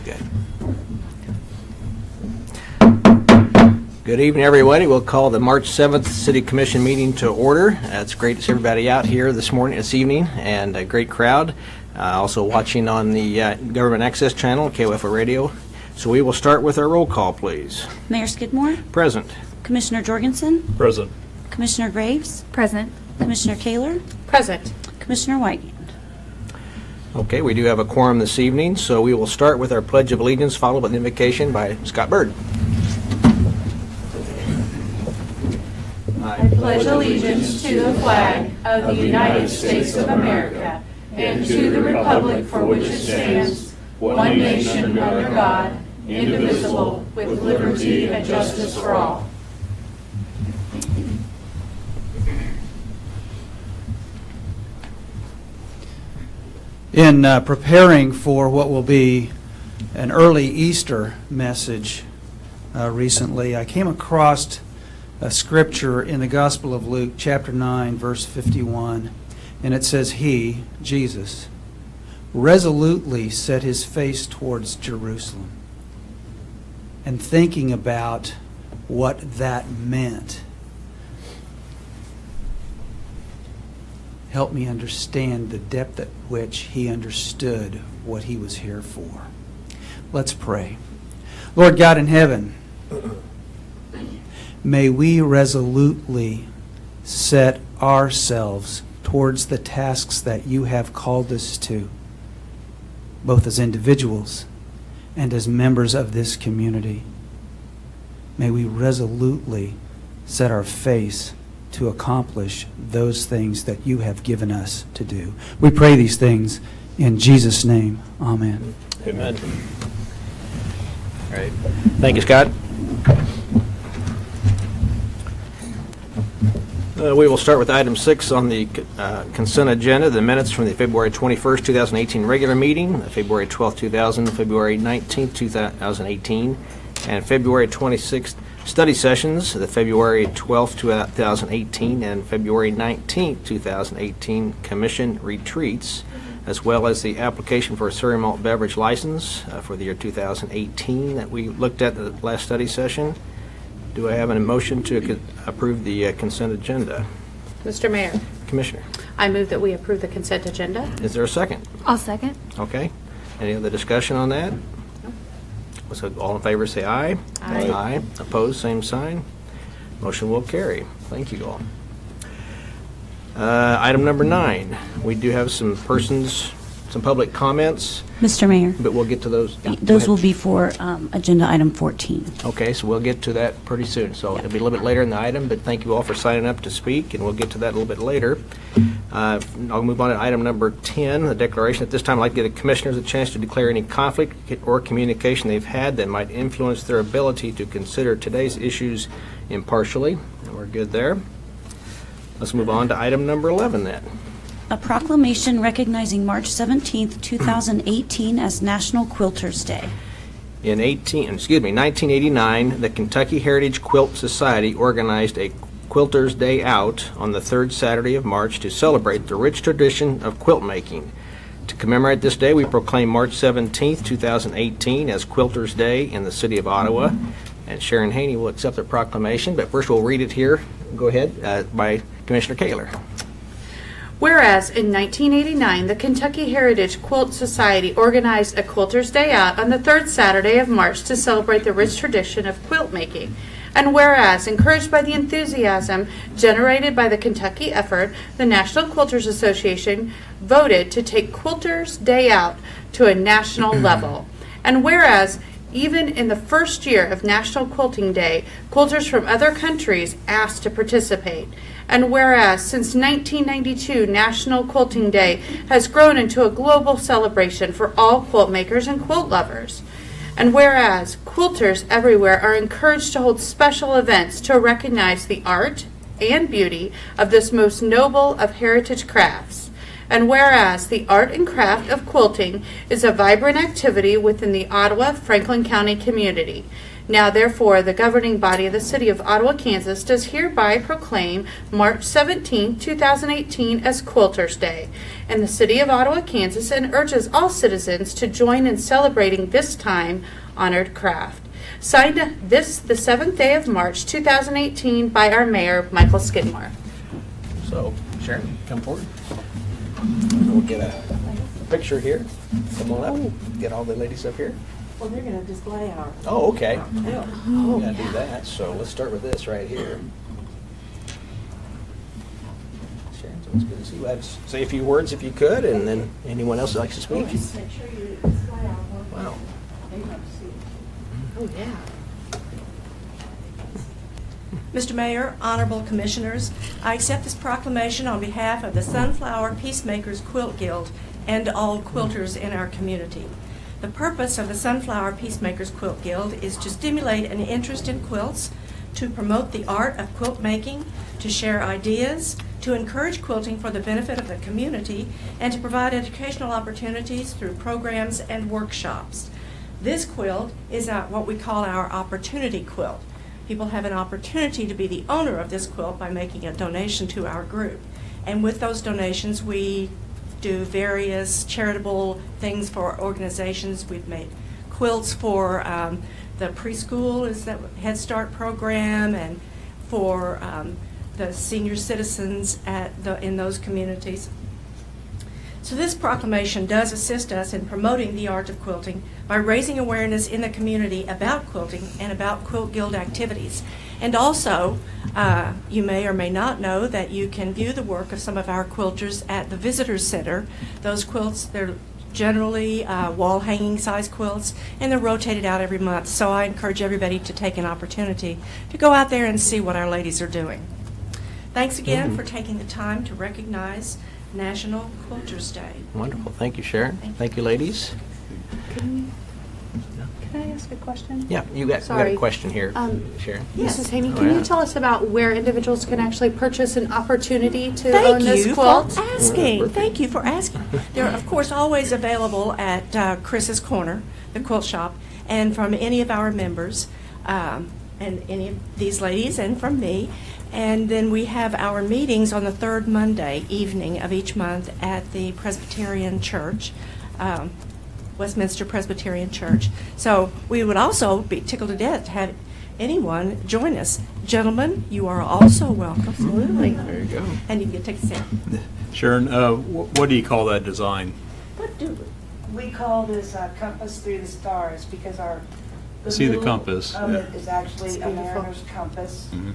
Good. Good evening, everybody. We'll call the March 7th City Commission meeting to order. It's great to see everybody out here this evening, and a great crowd. Also watching on the Government Access Channel, KOFO Radio. So we will start with our roll call, please. Mayor Skidmore? Present. Commissioner Jorgensen? Present. Commissioner Graves? Present. Commissioner Kaler? Present. Commissioner Whiting? Okay, we do have a quorum this evening, so we will start with our Pledge of Allegiance, followed by the invocation by Scott Bird. I pledge allegiance to the flag of the United States of America and to the republic for which it stands, one nation under God, indivisible, with liberty and justice for all. In preparing for what will be an early Easter message recently, I came across a scripture in the Gospel of Luke, chapter 9, verse 51, and it says, He, Jesus, resolutely set his face towards Jerusalem. And thinking about what that meant helped me understand the depth at which he understood what he was here for. Let's pray. Lord God in heaven, may we resolutely set ourselves towards the tasks that you have called us to, both as individuals and as members of this community. May we resolutely set our face to accomplish those things that you have given us to do. We pray these things in Jesus' name. Amen. Amen. All right. Thank you, Scott. We will start with item 6 on the consent agenda, the minutes from the February 21st, 2018 regular meeting, February 12th, 2000, February 19th, 2018, and February 26th study sessions, the February 12th, 2018, and February 19th, 2018 commission retreats, as well as the application for a cereal malt beverage license for the year 2018 that we looked at the last study session. Do I have a motion to approve the consent agenda? Mr. Mayor, Commissioner, I move that we approve the consent agenda. is there a second? I'll second. Okay. Any other discussion on that? So all in favor say aye. Aye. Aye. Opposed, same sign. Motion will carry. Thank you all. Item number 9. We do have some public comments, Mr. Mayor? but we'll get to those. Yeah, go Those ahead. will be for agenda item 14. Okay, so we'll get to that pretty soon. So it'll be a little bit later in the item, but thank you all for signing up to speak, and we'll get to that a little bit later. I'll move on to item number 10, the declaration. At this time, I'd like to give the commissioners a chance to declare any conflict or communication they've had that might influence their ability to consider today's issues impartially. And we're good there. Let's move on to item number 11 then. A proclamation recognizing March 17th, 2018 as National Quilters Day. In 1989, the Kentucky Heritage Quilt Society organized a Quilters Day Out on the third Saturday of March to celebrate the rich tradition of quilt making. To commemorate this day, we proclaim March 17th, 2018 as Quilters Day in the city of Ottawa. And Sharon Haney will accept the proclamation, but first we'll read it here. Go ahead, by Commissioner Kaler. Whereas in 1989, the Kentucky Heritage Quilt Society organized a Quilters Day Out on the third Saturday of March to celebrate the rich tradition of quilt making. And whereas, encouraged by the enthusiasm generated by the Kentucky effort, the National Quilters Association voted to take Quilters Day Out to a national level. And whereas, even in the first year of National Quilting Day, quilters from other countries asked to participate. And whereas since 1992, National Quilting Day has grown into a global celebration for all quilt makers and quilt lovers. And whereas quilters everywhere are encouraged to hold special events to recognize the art and beauty of this most noble of heritage crafts. And whereas the art and craft of quilting is a vibrant activity within the Ottawa, Franklin County community, Now therefore, the governing body of the City of Ottawa, Kansas does hereby proclaim March 17, 2018 as Quilters Day in the City of Ottawa, Kansas, and urges all citizens to join in celebrating this time-honored craft. Signed the 7th day of March 2018 by our Mayor, Michael Skidmore. So, Sharon, come forward. We'll get a picture here. Come on up. Get all the ladies up here. Well, they're going to display our. Oh, okay. quilt. We're gonna do that. So let's start with this right here. Sharon, so it's good to see you. Say a few words if you could, and then anyone else that likes to speak. Make sure you display our work. Wow. They love to see it. Oh, yeah. Mr. Mayor, honorable commissioners, I accept this proclamation on behalf of the Sunflower Peacemakers Quilt Guild and all quilters in our community. The purpose of the Sunflower Peacemakers Quilt Guild is to stimulate an interest in quilts, to promote the art of quilt making, to share ideas, to encourage quilting for the benefit of the community, and to provide educational opportunities through programs and workshops. This quilt is what we call our opportunity quilt. People have an opportunity to be the owner of this quilt by making a donation to our group. And with those donations, we do various charitable things for organizations. We've made quilts for the preschool, is that Head Start program, and for the senior citizens in those communities. So this proclamation does assist us in promoting the art of quilting by raising awareness in the community about quilting and about Quilt Guild activities. And also, you may or may not know that you can view the work of some of our quilters at the Visitor Center. Those quilts, they're generally wall-hanging size quilts, and they're rotated out every month. So I encourage everybody to take an opportunity to go out there and see what our ladies are doing. Thanks again for taking the time to recognize National Quilters Day. Wonderful. Thank you, Sharon. Thank you, ladies. Can I ask a question? Yeah, we got a Sorry. question here, Sharon. Mrs. Haney, Oh, can yeah. you tell us about where individuals can actually purchase an opportunity to Thank own this you quilt? for asking. Perfect. Thank you for asking. They're, of course, always available at Chris's Corner, the quilt shop, and from any of our members, and any of these ladies, and from me. And then we have our meetings on the third Monday evening of each month at the Presbyterian Church, Westminster Presbyterian Church. So we would also be tickled to death to have anyone join us. Gentlemen, you are also welcome. Absolutely. There you go. And you can take a seat. Sharon, what do you call that design? What do We call this compass through the stars because I see the middle compass, of yeah. it is actually It's a beautiful. mariner's compass, Mhm.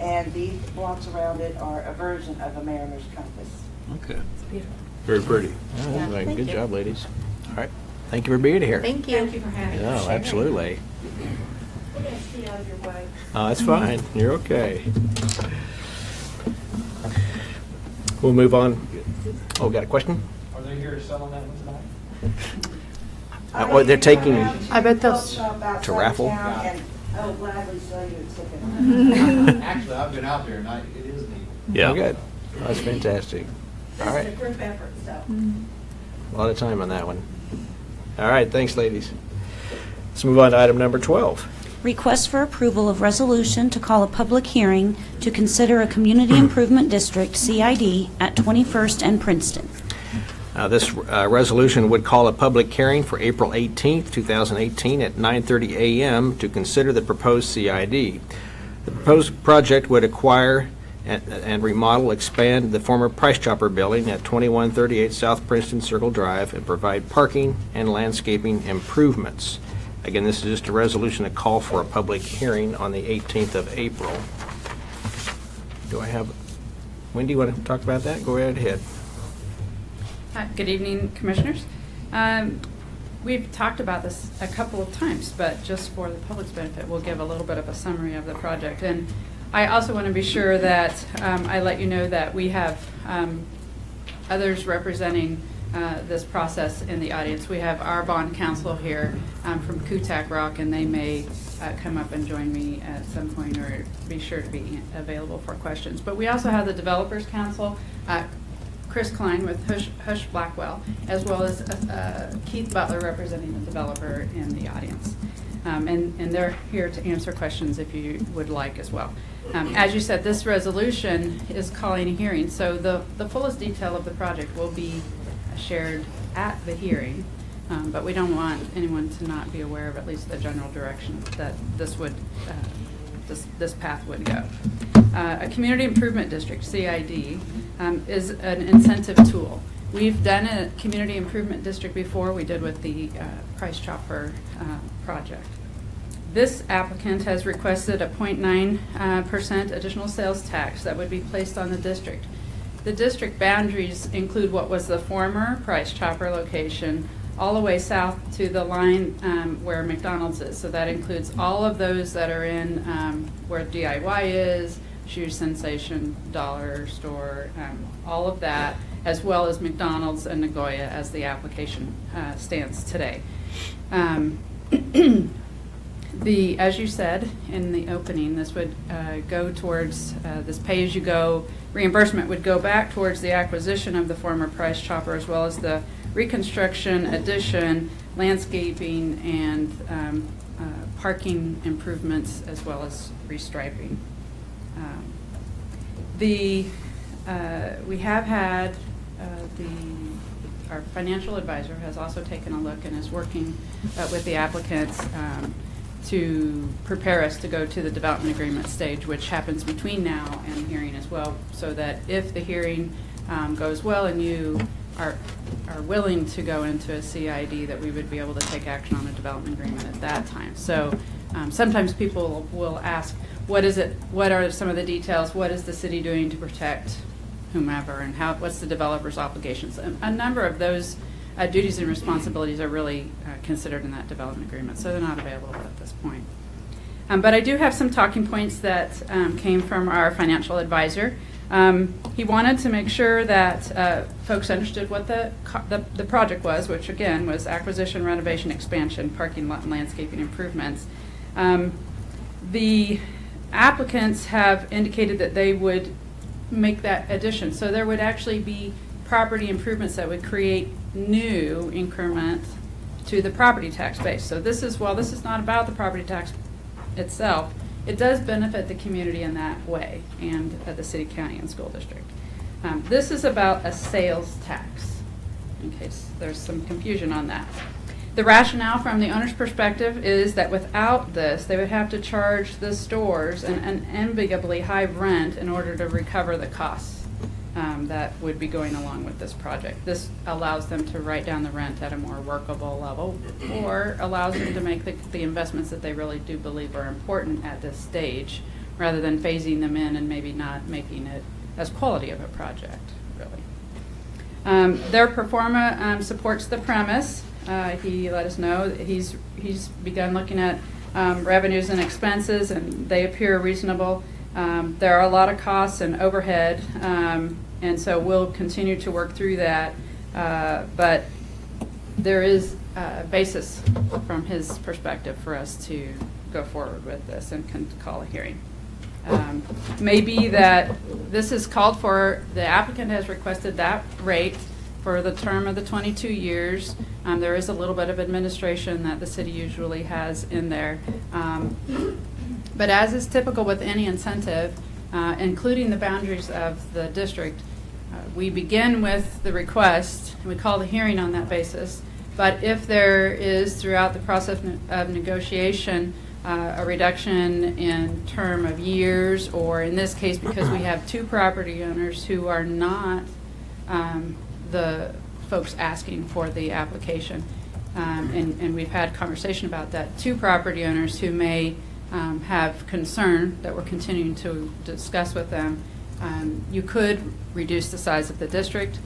and these blocks around it are a version of a mariner's compass. Okay. Very pretty. Yeah, thank good you. job, ladies. All right. Thank you for being here. Thank you. Thank you for having us. No, absolutely. We're going to stay out of your way. That's fine. You're okay. We'll move on. Oh, got a question? Are they here selling that one tonight? They're taking I bet they'll to raffle? And I will gladly sell you a ticket. Actually, I've been out there and it is neat. Oh, good. That's fantastic. All This right. is a group effort, so. A lot of time on that one. All right. Thanks, ladies. Let's move on to item number 12. Request for approval of resolution to call a public hearing to consider a Community Improvement District, CID, at 21st and Princeton. This resolution would call a public hearing for April 18th, 2018 at 9:30 a.m. to consider the proposed CID. The proposed project would acquire and remodel, expand the former Price Chopper building at 2138 South Princeton Circle Drive and provide parking and landscaping improvements. Again, this is just a resolution to call for a public hearing on the 18th of April. Do I have, Wendy, you want to talk about that? Go right ahead. Good evening, Commissioners. We've talked about this a couple of times, but just for the public's benefit, we'll give a little bit of a summary of the project. And I also want to be sure that I let you know that we have others representing this process in the audience. We have our bond counsel here from Kutak Rock, and they may come up and join me at some point or be sure to be available for questions. But we also have the Developers Council, Chris Klein with Hush Blackwell, as well as Keith Butler representing the developer in the audience. And they're here to answer questions if you would like as well. As you said, this resolution is calling a hearing, so the fullest detail of the project will be shared at the hearing, but we don't want anyone to not be aware of at least the general direction that this would, this path would go. A community improvement district, CID, is an incentive tool. We've done a community improvement district before. We did with the Price Chopper project. This applicant has requested a 0.9% additional sales tax that would be placed on the district. The district boundaries include what was the former Price Chopper location all the way south to the line where McDonald's is. So that includes all of those that are in where DIY is, Shoe Sensation, Dollar Store, all of that, as well as McDonald's and Nagoya as the application stands today. As you said in the opening, this would go towards, this pay-as-you-go reimbursement would go back towards the acquisition of the former Price Chopper, as well as the reconstruction, addition, landscaping, and parking improvements, as well as restriping. We have had our financial advisor has also taken a look and is working with the applicants to prepare us to go to the development agreement stage, which happens between now and hearing as well, so that if the hearing goes well and you are willing to go into a CID, that we would be able to take action on a development agreement at that time. So sometimes people will ask, what is it? What are some of the details? What is the city doing to protect whomever, and what's the developer's obligations? A number of those duties and responsibilities are really considered in that development agreement, so they're not available at this point. But I do have some talking points that came from our financial advisor. He wanted to make sure that folks understood what the project was, which again was acquisition, renovation, expansion, parking lot, and landscaping improvements. The applicants have indicated that they would make that addition. So there would actually be property improvements that would create new increment to the property tax base. So this is, while this is not about the property tax itself, it does benefit the community in that way, and the city, county, and school district. This is about a sales tax, in case there's some confusion on that. The rationale from the owner's perspective is that without this, they would have to charge the stores an unenviably high rent in order to recover the costs that would be going along with this project. This allows them to write down the rent at a more workable level, or allows them to make the investments that they really do believe are important at this stage, rather than phasing them in and maybe not making it as quality of a project, really. Their performa supports the premise. He let us know that he's begun looking at revenues and expenses, and they appear reasonable. There are a lot of costs and overhead, and so we'll continue to work through that. But there is a basis from his perspective for us to go forward with this and can call a hearing. Maybe that this is called for, the applicant has requested that rate for the term of the 22 years. There is a little bit of administration that the city usually has in there. But as is typical with any incentive, including the boundaries of the district, we begin with the request, and we call the hearing on that basis. But if there is, throughout the process of negotiation, a reduction in term of years, or in this case, because we have two property owners who are not the folks asking for the application, and we've had conversation about that, two property owners who may have concern that we're continuing to discuss with them. You could reduce the size of the district.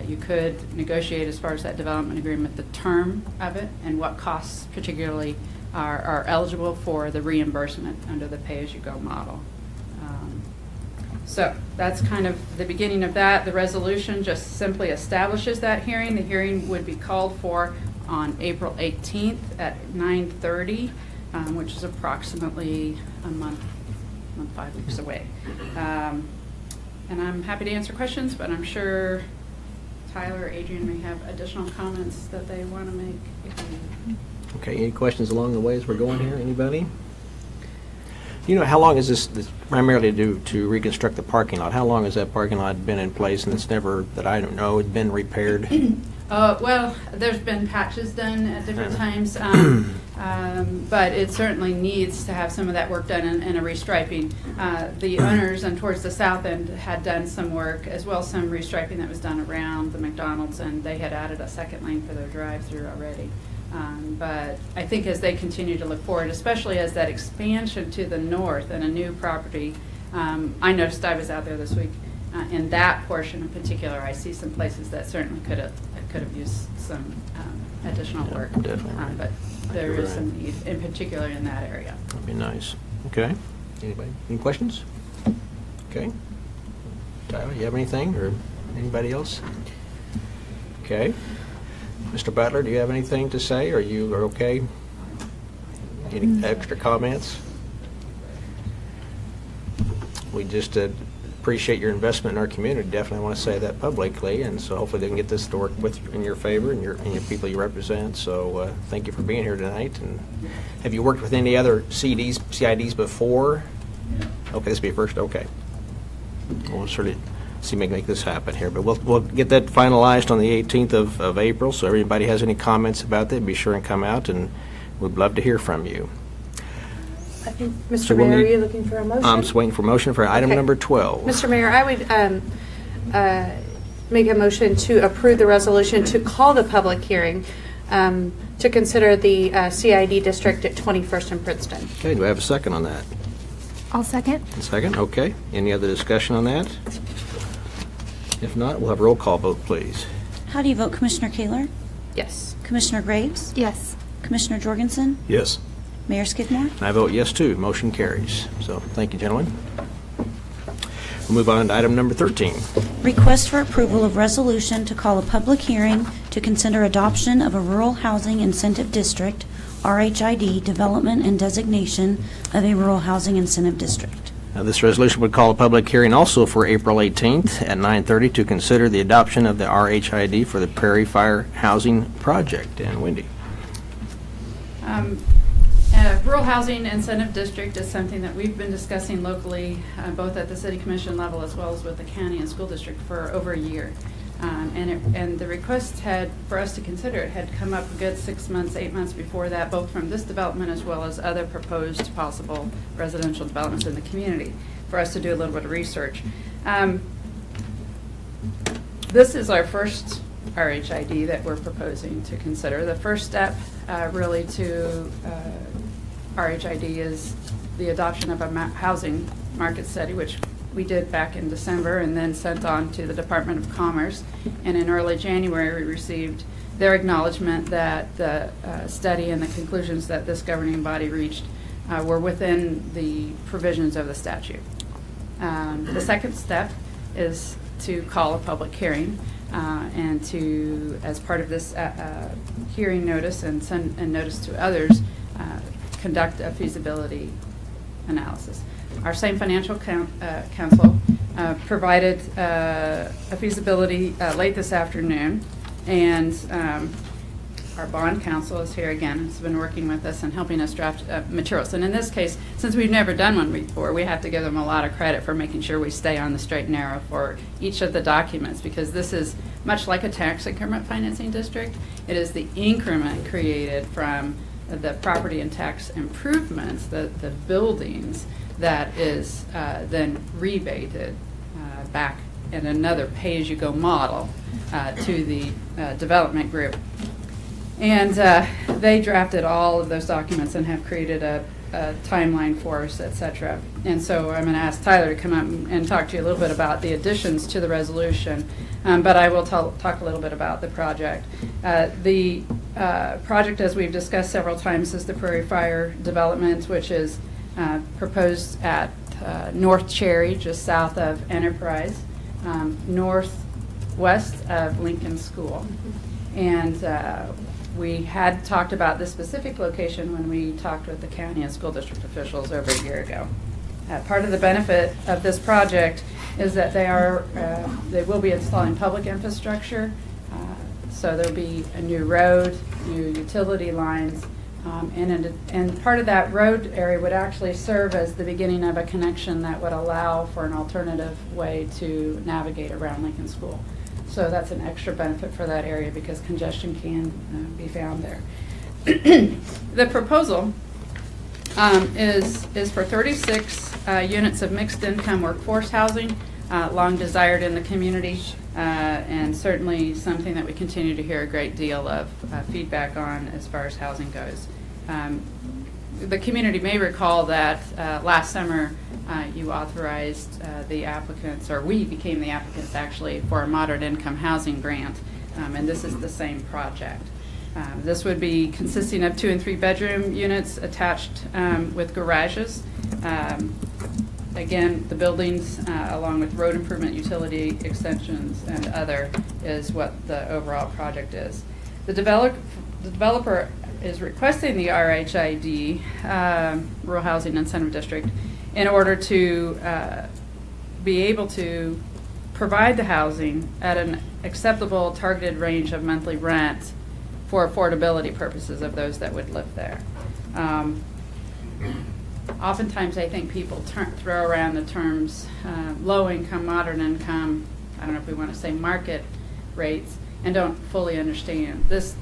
You could negotiate, as far as that development agreement, the term of it and what costs particularly are eligible for the reimbursement under the pay-as-you-go model. So that's kind of the beginning of that. The resolution just simply establishes that hearing. The hearing would be called for on April 18th at 9:30, which is approximately a month, 5 weeks away. And I'm happy to answer questions, but I'm sure Tyler or Adrian may have additional comments that they want to make. Okay, any questions along the way as we're going here? Anybody? You know, how long is this primarily due to reconstruct the parking lot? How long has that parking lot been in place and it's never, that I don't know, it's been repaired? Well, there's been patches done at different times, but it certainly needs to have some of that work done and a restriping. The owners and towards the south end had done some work, as well as some restriping that was done around the McDonald's, and they had added a second lane for their drive-through already. But I think as they continue to look forward, especially as that expansion to the north and a new property, I noticed, I was out there this week, in that portion in particular, I see some places that certainly could have used some additional work. Definitely. But there You're is right. some need, in particular in that area. That'd be nice. Okay. Anybody? Any questions? Okay. Tyler, you have anything, or anybody else? Okay. Mr. Butler, do you have anything to say, or you are okay? Any extra comments? We just appreciate your investment in our community. Definitely want to say that publicly, and so hopefully they can get this to work in your favor and your people you represent. So thank you for being here tonight. And have you worked with any other CIDs before? Okay, this will be first. Okay, we'll sort of see make this happen here, but we'll get that finalized on the 18th of April. So everybody has any comments about that, be sure and come out, and we'd love to hear from you. I think, Mr. So we'll Mayor, are need- you looking for a motion? I'm just waiting for motion for item Okay. number 12. Mr. Mayor, I would make a motion to approve the resolution to call the public hearing to consider the CID district at 21st and Princeton. Okay, do I have a second on that? I'll second. A second, okay. Any other discussion on that? If not, we'll have a roll call vote, please. How do you vote, Commissioner Kaler? Yes. Commissioner Graves? Yes. Commissioner Jorgensen? Yes. Mayor Skidmore? And I vote yes, too. Motion carries. So, thank you, gentlemen. We'll move on to item number 13. Request for approval of resolution to call a public hearing to consider adoption of a rural housing incentive district, RHID, development and designation of a rural housing incentive district. Now, this resolution would call a public hearing also for April 18th at 9:30 to consider the adoption of the RHID for the Prairie Fire Housing Project. And Wendy. Rural Housing Incentive District is something that we've been discussing locally, both at the City Commission level as well as with the county and school district for over a year. And the request for us to consider it had come up a good 6 months, 8 months before that, both from this development as well as other proposed possible residential developments in the community, for us to do a little bit of research. This is our first RHID that we're proposing to consider. The first step really to RHID is the adoption of a housing market study, which we did back in December and then sent on to the Department of Commerce. And in early January, we received their acknowledgement that the study and the conclusions that this governing body reached were within the provisions of the statute. The second step is to call a public hearing and to, as part of this hearing notice and send a notice to others, conduct a feasibility analysis. Our same financial counsel provided a feasibility late this afternoon, and our bond counsel is here again. Has been working with us and helping us draft materials. And in this case, since we've never done one before, we have to give them a lot of credit for making sure we stay on the straight and narrow for each of the documents, because this is much like a tax increment financing district. It is the increment created from the property and tax improvements, the buildings, that is then rebated back in another pay-as-you-go model to the development group. And they drafted all of those documents and have created a timeline for us, et cetera. And so I'm going to ask Tyler to come up and talk to you a little bit about the additions to the resolution, but I will talk a little bit about the project. The project, as we've discussed several times, is the Prairie Fire development, which is proposed at North Cherry, just south of Enterprise, northwest of Lincoln School. And we had talked about this specific location when we talked with the county and school district officials over a year ago. Part of the benefit of this project is that they will be installing public infrastructure. So there'll be a new road new utility lines. And part of that road area would actually serve as the beginning of a connection that would allow for an alternative way to navigate around Lincoln School. So that's an extra benefit for that area because congestion can be found there. The proposal is for 36 units of mixed income workforce housing, long desired in the community, and certainly something that we continue to hear a great deal of feedback on as far as housing goes. The community may recall that last summer you authorized the applicants, or we became the applicants actually, for a moderate income housing grant, and this is the same project. This would be consisting of 2 and 3 bedroom units attached with garages. Again, the buildings, along with road improvement, utility extensions, and other, is what the overall project is. The developer is requesting the RHID, Rural Housing Incentive District, in order to be able to provide the housing at an acceptable targeted range of monthly rent for affordability purposes of those that would live there. Oftentimes I think people throw around the terms low income, moderate income, I don't know if we want to say market rates, and don't fully understand. This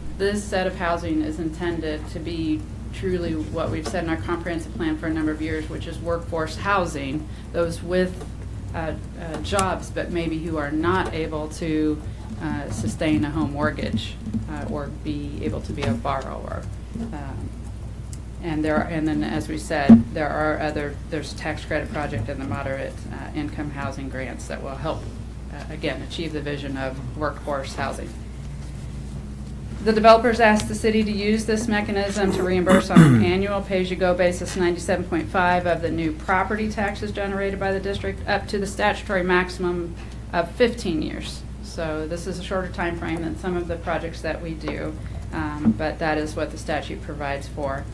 set of housing is intended to be truly what we've said in our comprehensive plan for a number of years, which is workforce housing, those with jobs but maybe who are not able to sustain a home mortgage or be able to be a borrower. And then, as we said, there's a tax credit project and the moderate income housing grants that will help, again, achieve the vision of workforce housing. The developers asked the city to use this mechanism to reimburse on an annual pay-as-you-go basis 97.5 of the new property taxes generated by the district up to the statutory maximum of 15 years. So this is a shorter time frame than some of the projects that we do, but that is what the statute provides for.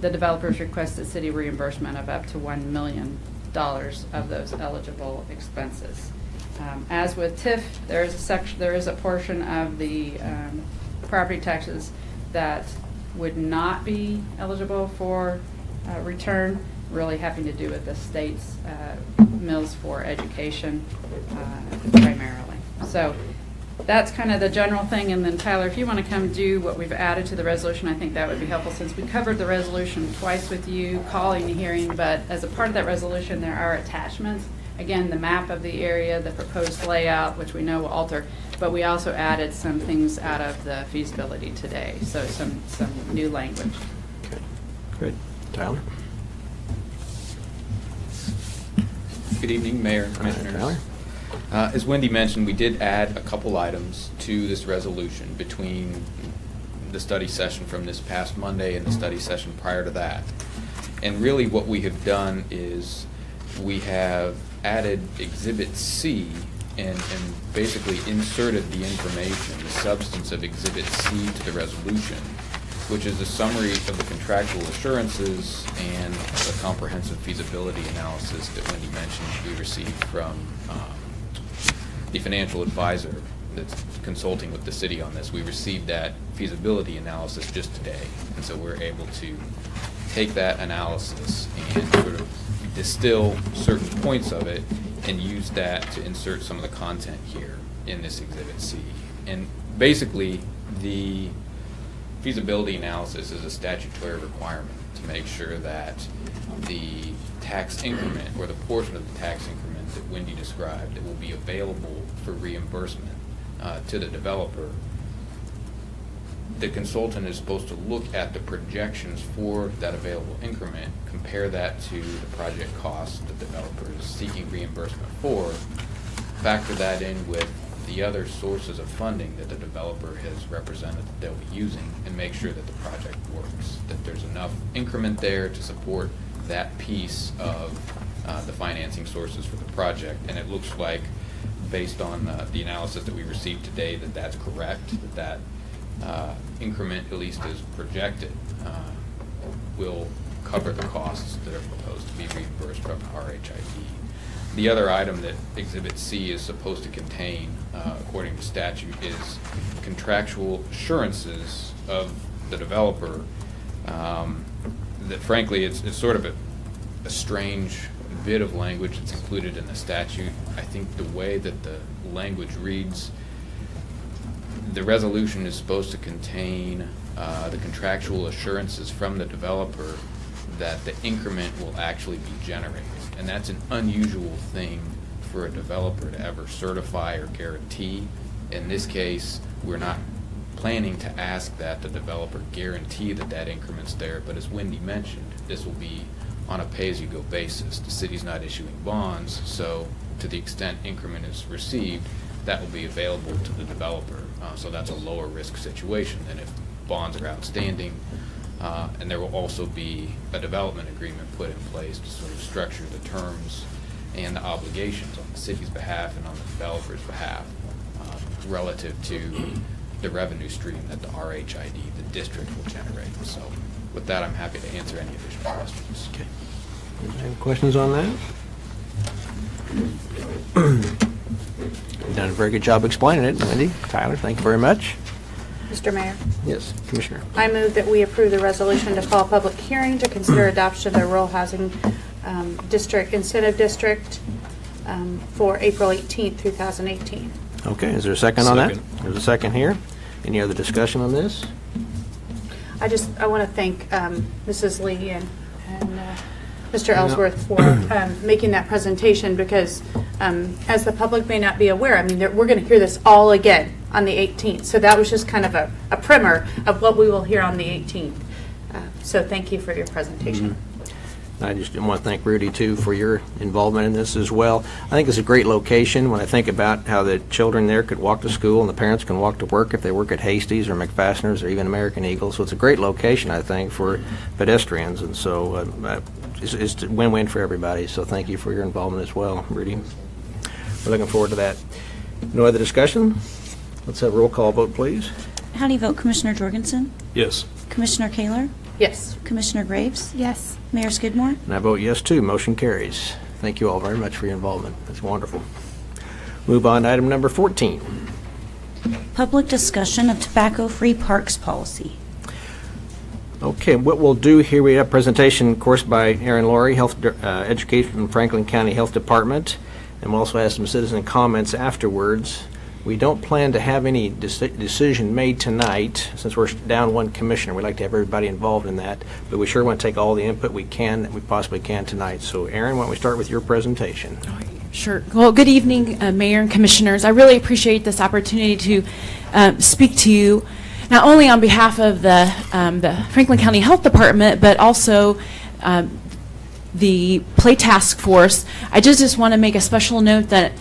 The developers requested city reimbursement of up to $1 million of those eligible expenses. As with TIF, there is a portion of the property taxes that would not be eligible for return, really having to do with the state's mills for education primarily. So that's kind of the general thing. And then Tyler, if you want to come do what we've added to the resolution, I think that would be helpful since we covered the resolution twice with you, calling the hearing, but as a part of that resolution there are attachments. Again, the map of the area, the proposed layout, which we know will alter, but we also added some things out of the feasibility today, so some new language. Okay, good. Tyler? Good evening, Mayor and Commissioners. Tyler? As Wendy mentioned, we did add a couple items to this resolution between the study session from this past Monday and the study session prior to that. And really what we have done is we have added Exhibit C and basically inserted the information, the substance of Exhibit C to the resolution, which is a summary of the contractual assurances and the comprehensive feasibility analysis that Wendy mentioned we received from the financial advisor that's consulting with the city on this. We received that feasibility analysis just today, and so we're able to take that analysis and sort of distill certain points of it and use that to insert some of the content here in this Exhibit C. And basically, the feasibility analysis is a statutory requirement to make sure that the tax increment, or the portion of the tax increment that Wendy described, that will be available for reimbursement to the developer, the consultant is supposed to look at the projections for that available increment, compare that to the project costs the developer is seeking reimbursement for, factor that in with the other sources of funding that the developer has represented that they'll be using, and make sure that the project works, that there's enough increment there to support that piece of the financing sources for the project. And it looks like, based on the analysis that we received today, that that's correct, that increment, at least as projected, will cover the costs that are proposed to be reimbursed from RHID. The other item that Exhibit C is supposed to contain, according to statute, is contractual assurances of the developer, that frankly, it's sort of a strange bit of language that's included in the statute. I think the way that the language reads, the resolution is supposed to contain the contractual assurances from the developer that the increment will actually be generated. And that's an unusual thing for a developer to ever certify or guarantee. In this case, we're not planning to ask that the developer guarantee that that increment's there, but as Wendy mentioned, this will be on a pay-as-you-go basis. The city's not issuing bonds, so to the extent increment is received, that will be available to the developer. So that's a lower risk situation than if bonds are outstanding. And there will also be a development agreement put in place to sort of structure the terms and the obligations on the city's behalf and on the developer's behalf relative to the revenue stream that the RHID, the district, will generate. So with that, I'm happy to answer any additional questions. Okay. Any questions on that? You've done a very good job explaining it, Wendy. Tyler, thank you very much. Mr. Mayor, Yes, Commissioner. I move that we approve the resolution to call a public hearing to consider adoption of the Rural Housing District Incentive District for April 18th, 2018. Okay, is there a second on that? Second. There's a second here. Any other discussion on this? I want to thank Mrs. Lee and Mr. Ellsworth for making that presentation because as the public may not be aware, I mean, we're going to hear this all again on the 18th. So that was just kind of a primer of what we will hear on the 18th. So thank you for your presentation. Mm-hmm. I just want to thank Rudy, too, for your involvement in this as well. I think it's a great location when I think about how the children there could walk to school and the parents can walk to work if they work at Hasty's or McFastener's or even American Eagle. So it's a great location, I think, for pedestrians. And so it's a win-win for everybody. So thank you for your involvement as well, Rudy. We're looking forward to that. No other discussion? Let's have a roll call vote, please. How do you vote, Commissioner Jorgensen? Yes. Commissioner Kaler? Yes. Commissioner Graves? Yes. Mayor Skidmore? And I vote yes, too. Motion carries. Thank you all very much for your involvement. That's wonderful. Move on to item number 14. Public discussion of tobacco-free parks policy. Okay, what we'll do here, we have a presentation, of course, by Aaron Laurie, Health Education from Franklin County Health Department, and we'll also have some citizen comments afterwards. We don't plan to have any decision made tonight, since we're down one commissioner. We'd like to have everybody involved in that, but we sure want to take all the input we possibly can tonight. So, Aaron, why don't we start with your presentation? Sure. Well, good evening, Mayor and Commissioners. I really appreciate this opportunity to speak to you, not only on behalf of the Franklin County Health Department, but also the Play Task Force. I just want to make a special note that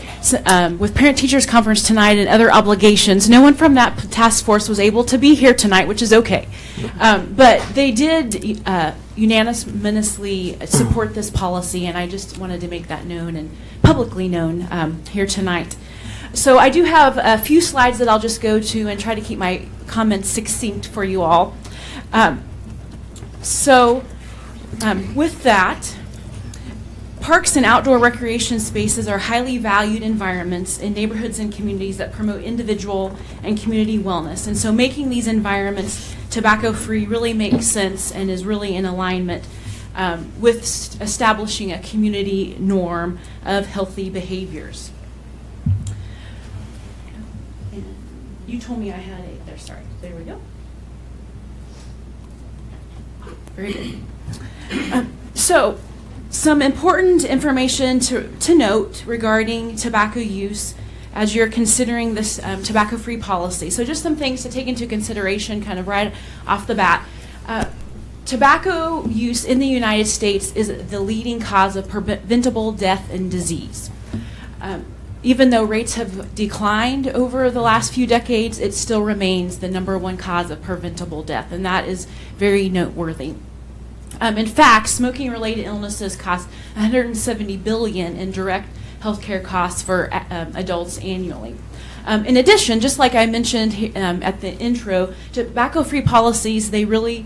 with Parent Teachers Conference tonight and other obligations, no one from that task force was able to be here tonight, which is okay. But they did unanimously support this policy, and I just wanted to make that known and publicly known here tonight. So I do have a few slides that I'll just go to and try to keep my comments succinct for you all. With that, parks and outdoor recreation spaces are highly valued environments in neighborhoods and communities that promote individual and community wellness. And so making these environments tobacco-free really makes sense and is really in alignment with establishing a community norm of healthy behaviors. You told me I had it there, sorry. There we go. Very good. So, some important information to note regarding tobacco use as you're considering this tobacco-free policy. So just some things to take into consideration kind of right off the bat. Tobacco use in the United States is the leading cause of preventable death and disease. Even though rates have declined over the last few decades, it still remains the #1 cause of preventable death, and that is very noteworthy. In fact, smoking-related illnesses cost $170 billion in direct healthcare costs for adults annually. In addition, just like I mentioned at the intro, tobacco-free policies, they really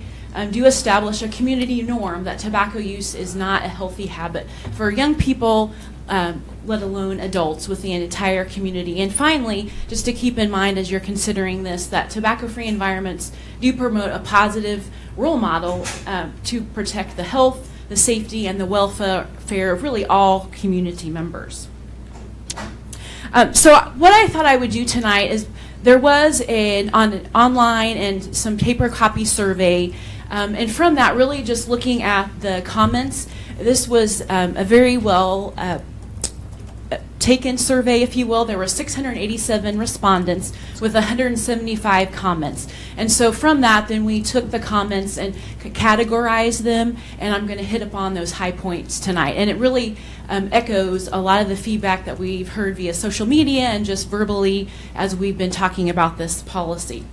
do establish a community norm that tobacco use is not a healthy habit. For young people let alone adults, with the entire community. And finally, just to keep in mind as you're considering this, that tobacco-free environments do promote a positive role model to protect the health, the safety, and the welfare of really all community members. So what I thought I would do tonight is, there was an online and some paper copy survey, and from that, really just looking at the comments. This was a very well taken survey, if you will. There were 687 respondents with 175 comments. And so from that, then we took the comments and categorized them, and I'm going to hit upon those high points tonight. And it really echoes a lot of the feedback that we've heard via social media and just verbally as we've been talking about this policy.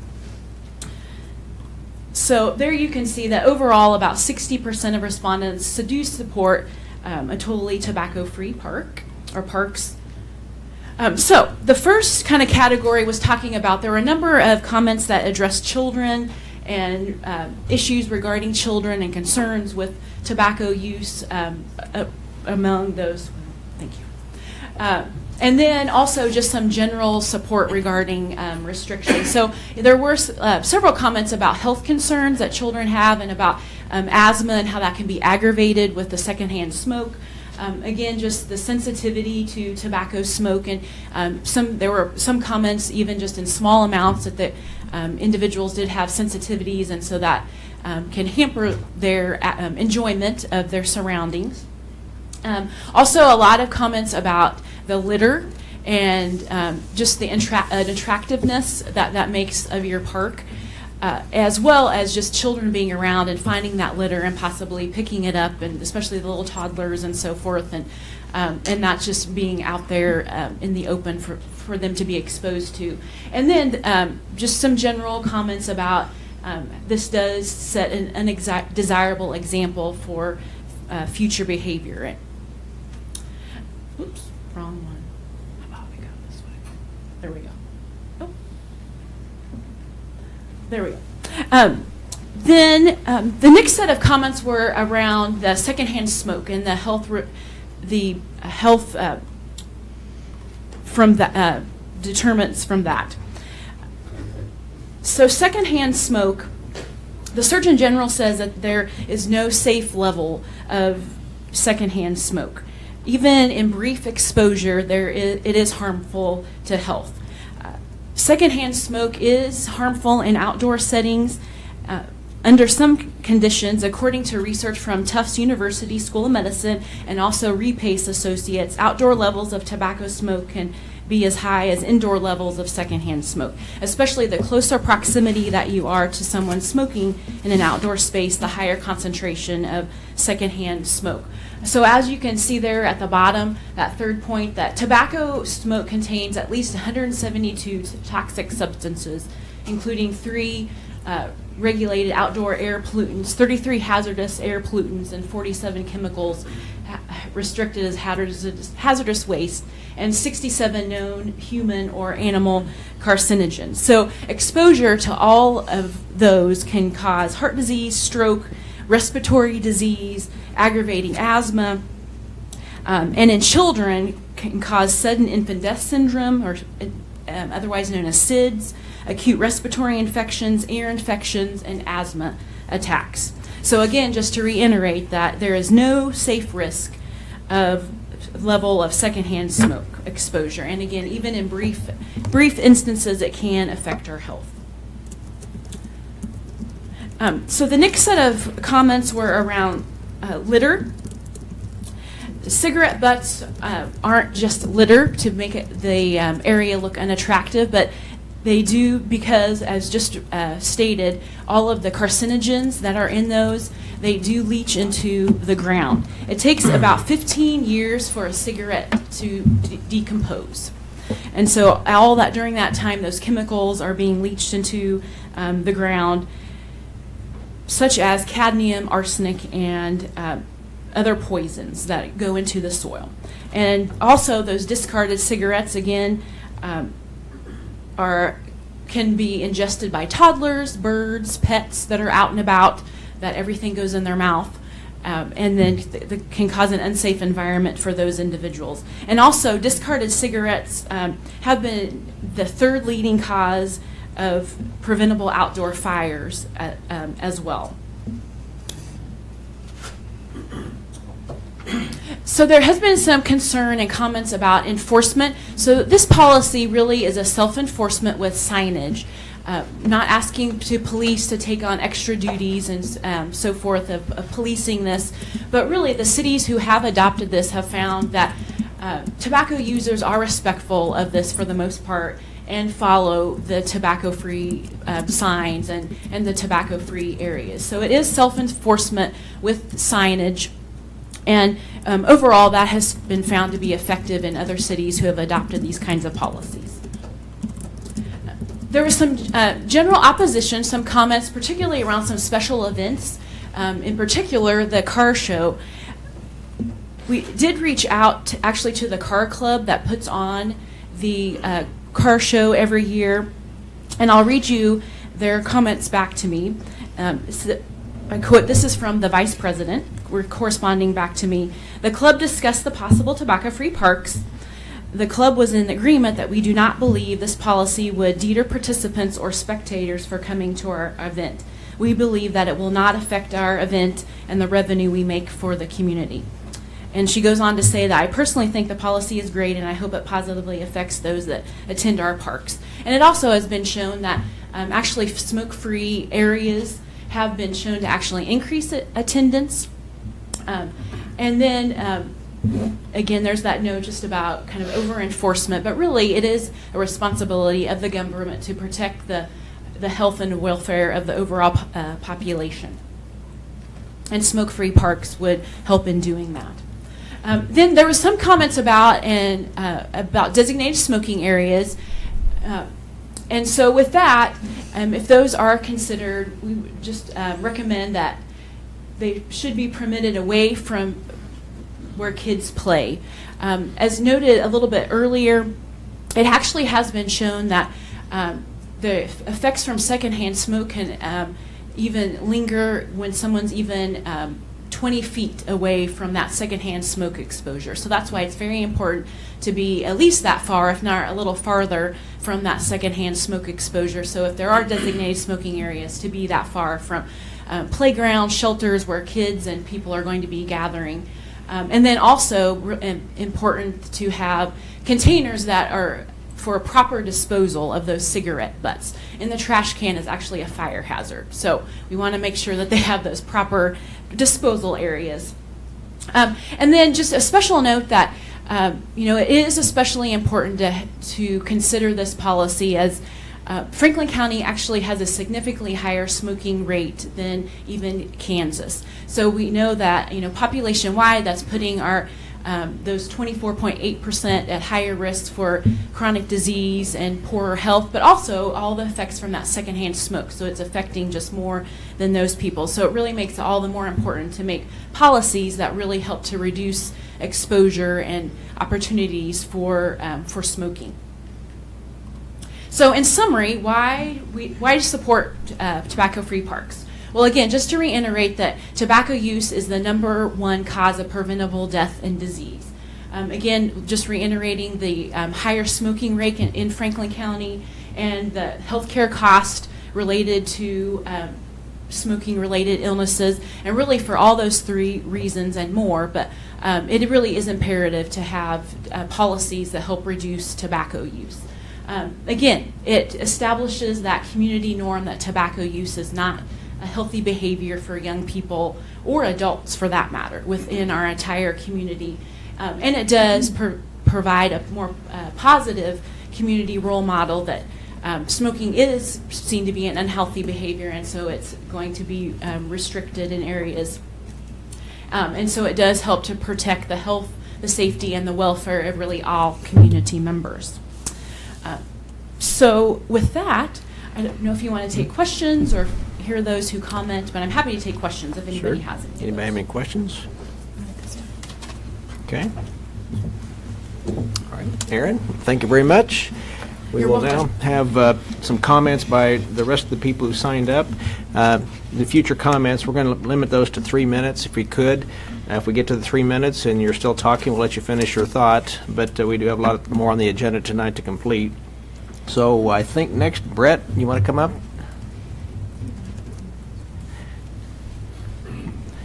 So there you can see that overall about 60% of respondents do support a totally tobacco-free park or parks. So the first kind of category was talking about, there were a number of comments that addressed children and issues regarding children and concerns with tobacco use among those. Thank you. And then also just some general support regarding restrictions. So there were several comments about health concerns that children have, and about asthma and how that can be aggravated with the secondhand smoke. Again, just the sensitivity to tobacco smoke, and there were some comments even just in small amounts that the individuals did have sensitivities, and so that can hamper their enjoyment of their surroundings. Also, a lot of comments about the litter and just the attractiveness that makes of your park, as well as just children being around and finding that litter and possibly picking it up, and especially the little toddlers and so forth, and not just being out there in the open for them to be exposed to. And then just some general comments about this does set an undesirable example for future behavior. Oops, wrong one. How about we go this way? There we go. Oh. There we go. Then the next set of comments were around the secondhand smoke and the health from the determinants from that. So secondhand smoke, the Surgeon General says that there is no safe level of secondhand smoke. Even in brief exposure, it is harmful to health. Secondhand smoke is harmful in outdoor settings. Under some conditions, according to research from Tufts University School of Medicine and also Repace Associates, outdoor levels of tobacco smoke can be as high as indoor levels of secondhand smoke. Especially the closer proximity that you are to someone smoking in an outdoor space, the higher concentration of secondhand smoke. So as you can see there at the bottom, that third point, that tobacco smoke contains at least 172 toxic substances, including 3 regulated outdoor air pollutants, 33 hazardous air pollutants, and 47 chemicals restricted as hazardous waste, and 67 known human or animal carcinogens. So exposure to all of those can cause heart disease, stroke, respiratory disease, aggravating asthma, and in children can cause sudden infant death syndrome, or otherwise known as SIDS, acute respiratory infections, ear infections, and asthma attacks. So again, just to reiterate that there is no safe risk of level of secondhand smoke exposure. And again, even in brief instances, it can affect our health. So the next set of comments were around litter. Cigarette butts aren't just litter to make the area look unattractive, but they do because, as just stated, all of the carcinogens that are in those, they do leach into the ground. It takes about 15 years for a cigarette to decompose. And so all that during that time, those chemicals are being leached into the ground, such as cadmium, arsenic, and other poisons that go into the soil. And also those discarded cigarettes, again, can be ingested by toddlers, birds, pets that are out and about, that everything goes in their mouth. and then can cause an unsafe environment for those individuals. And also, discarded cigarettes have been the third leading cause of preventable outdoor fires as well. So there has been some concern and comments about enforcement. So this policy really is a self-enforcement with signage, not asking to police to take on extra duties and so forth of policing this. But really the cities who have adopted this have found that tobacco users are respectful of this for the most part and follow the tobacco-free signs and the tobacco-free areas. So it is self-enforcement with signage. And overall, that has been found to be effective in other cities who have adopted these kinds of policies. There was some general opposition, some comments, particularly around some special events, in particular the car show. We did reach out actually to the car club that puts on the car show every year, and I'll read you their comments back to me. I quote, this is from the vice president, corresponding back to me. The club discussed the possible tobacco-free parks. The club was in agreement that we do not believe this policy would deter participants or spectators for coming to our event. We believe that it will not affect our event and the revenue we make for the community. And she goes on to say that I personally think the policy is great and I hope it positively affects those that attend our parks. And it also has been shown that actually smoke-free areas have been shown to actually increase attendance. And then, again, there's that note just about kind of over-enforcement, but really it is a responsibility of the government to protect the health and welfare of the overall population. And smoke-free parks would help in doing that. Then there was some comments about designated smoking areas. And so with that, if those are considered, we would just recommend that they should be permitted away from where kids play. As noted a little bit earlier, it actually has been shown that the effects from secondhand smoke can even linger when someone's even 20 feet away from that secondhand smoke exposure. So that's why it's very important to be at least that far, if not a little farther, from that secondhand smoke exposure. So if there are designated smoking areas, to be that far from playgrounds, shelters where kids and people are going to be gathering. And then also important to have containers that are for a proper disposal of those cigarette butts. And the trash can is actually a fire hazard. So we want to make sure that they have those proper disposal areas. And then just a special note that it is especially important to consider this policy as Franklin County actually has a significantly higher smoking rate than even Kansas. So we know that population-wide, that's putting our those 24.8% at higher risk for chronic disease and poorer health, but also all the effects from that secondhand smoke. So it's affecting just more than those people. So it really makes it all the more important to make policies that really help to reduce exposure and opportunities for smoking. So in summary, why support tobacco-free parks? Well, again, just to reiterate that tobacco use is the #1 cause of preventable death and disease. Again, just reiterating the higher smoking rate in Franklin County and the healthcare cost related to smoking-related illnesses, and really for all those three reasons and more, but it really is imperative to have policies that help reduce tobacco use. Again, it establishes that community norm that tobacco use is not a healthy behavior for young people or adults for that matter within our entire community. And it does provide a more positive community role model that smoking is seen to be an unhealthy behavior, and so it's going to be restricted in areas. And so it does help to protect the health, the safety, and the welfare of really all community members. So with that, I don't know if you want to take questions or hear those who comment, but I'm happy to take questions if anybody has any. Anybody have any questions? Okay. All right, Aaron, thank you very much. We You're will now welcome. have some comments by the rest of the people who signed up. The future comments, we're going to limit those to 3 minutes if we could. If we get to the 3 minutes and you're still talking, we'll let you finish your thought, but we do have a lot more on the agenda tonight to complete. So I think next, Brett, you want to come up?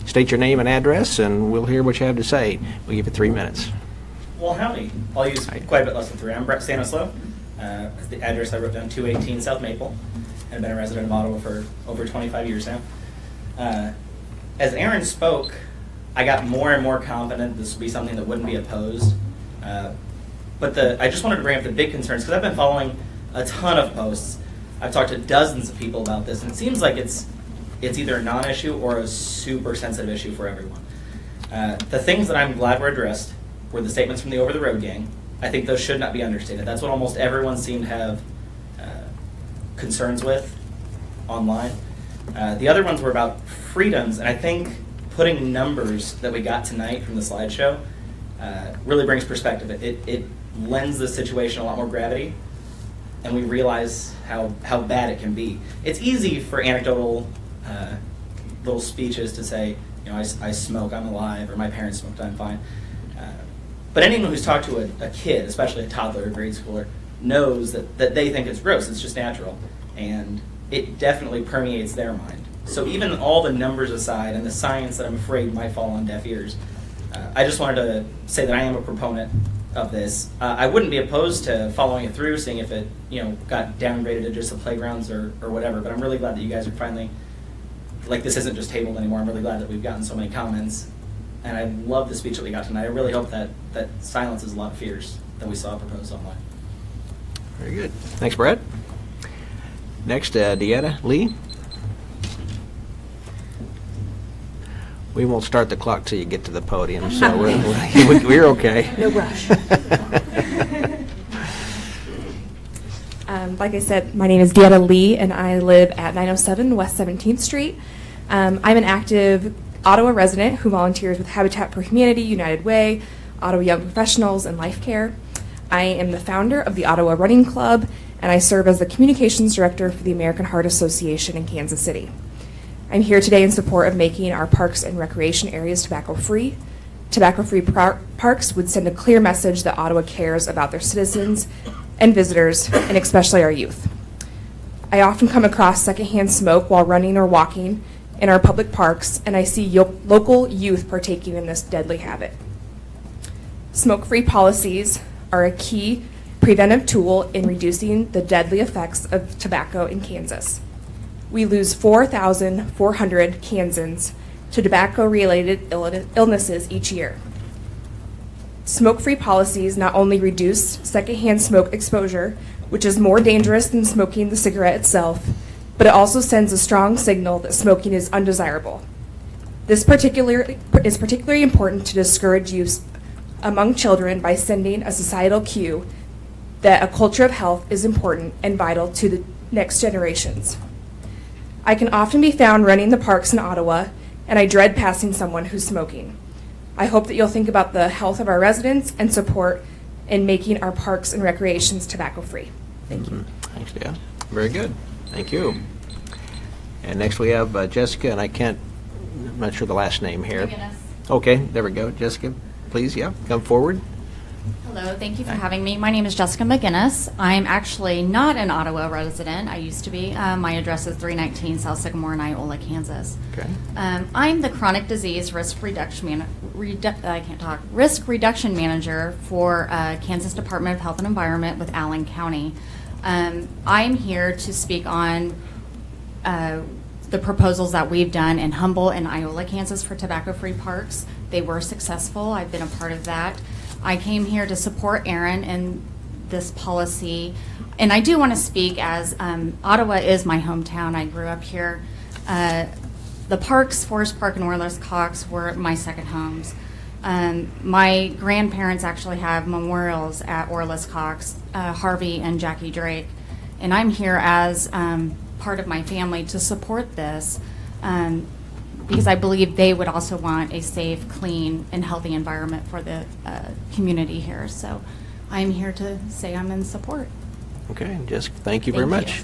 State your name and address, and we'll hear what you have to say. We'll give you 3 minutes. Well, howdy. I'll use quite a bit less than 3. I'm Brett Stanislaw. That's the address I wrote down, 218 South Maple. And I've been a resident of Ottawa for over 25 years now. As Aaron spoke, I got more and more confident this would be something that wouldn't be opposed. But I just wanted to bring up the big concerns, because I've been following a ton of posts. I've talked to dozens of people about this, and it seems like it's either a non-issue or a super sensitive issue for everyone. The things that I'm glad were addressed were the statements from the Over the Road gang. I think those should not be understated. That's what almost everyone seemed to have concerns with online. The other ones were about freedoms, and I think putting numbers that we got tonight from the slideshow really brings perspective. It lends the situation a lot more gravity, and we realize how bad it can be. It's easy for anecdotal little speeches to say, you know, I smoke, I'm alive, or my parents smoked, I'm fine. But anyone who's talked to a kid, especially a toddler or grade schooler, knows that they think it's gross. It's just natural. And it definitely permeates their mind. So even all the numbers aside and the science that I'm afraid might fall on deaf ears, I just wanted to say that I am a proponent of this. I wouldn't be opposed to following it through, seeing if it got downgraded to just the playgrounds or whatever. But I'm really glad that you guys are finally, like, this isn't just tabled anymore. I'm really glad that we've gotten so many comments. And I love the speech that we got tonight. I really hope that silences a lot of fears that we saw proposed online. Very good. Thanks, Brett. Next, Deanna Lee. We won't start the clock till you get to the podium, so we're okay. No rush. Like I said, my name is Deanna Lee, and I live at 907 West 17th Street. I'm an active Ottawa resident who volunteers with Habitat for Humanity, United Way, Ottawa Young Professionals, and Life Care. I am the founder of the Ottawa Running Club, and I serve as the communications director for the American Heart Association in Kansas City. I'm here today in support of making our parks and recreation areas tobacco-free. Tobacco-free parks would send a clear message that Ottawa cares about their citizens and visitors, and especially our youth. I often come across secondhand smoke while running or walking in our public parks, and I see local youth partaking in this deadly habit. Smoke-free policies are a key preventive tool in reducing the deadly effects of tobacco in Kansas. We lose 4,400 Kansans to tobacco-related illnesses each year. Smoke-free policies not only reduce secondhand smoke exposure, which is more dangerous than smoking the cigarette itself, but it also sends a strong signal that smoking is undesirable. This is particularly important to discourage use among children by sending a societal cue that a culture of health is important and vital to the next generations. I can often be found running the parks in Ottawa, and I dread passing someone who's smoking. I hope that you'll think about the health of our residents and support in making our parks and recreations tobacco-free. Thank you. Thanks, Dan. Very good. Thank you. And next we have Jessica, and I'm not sure the last name here. McGinnis. Okay, there we go. Jessica, please, come forward. Hello, thank you for having me. My name is Jessica McGinnis. I'm actually not an Ottawa resident. I used to be. My address is 319 South Sycamore in Iola, Kansas. Okay. I'm the chronic disease risk reduction manager for Kansas Department of Health and Environment with Allen County. I'm here to speak on the proposals that we've done in Humboldt and Iola, Kansas for tobacco-free parks. They were successful. I've been a part of that. I came here to support Aaron in this policy, and I do want to speak as Ottawa is my hometown. I grew up here. The parks, Forest Park and Orlis Cox, were my second homes. My grandparents actually have memorials at Orlis Cox, Harvey and Jackie Drake, and I'm here as part of my family to support this because I believe they would also want a safe, clean, and healthy environment for the community here. So I'm here to say I'm in support. Okay, Jessica, thank you very Thank much.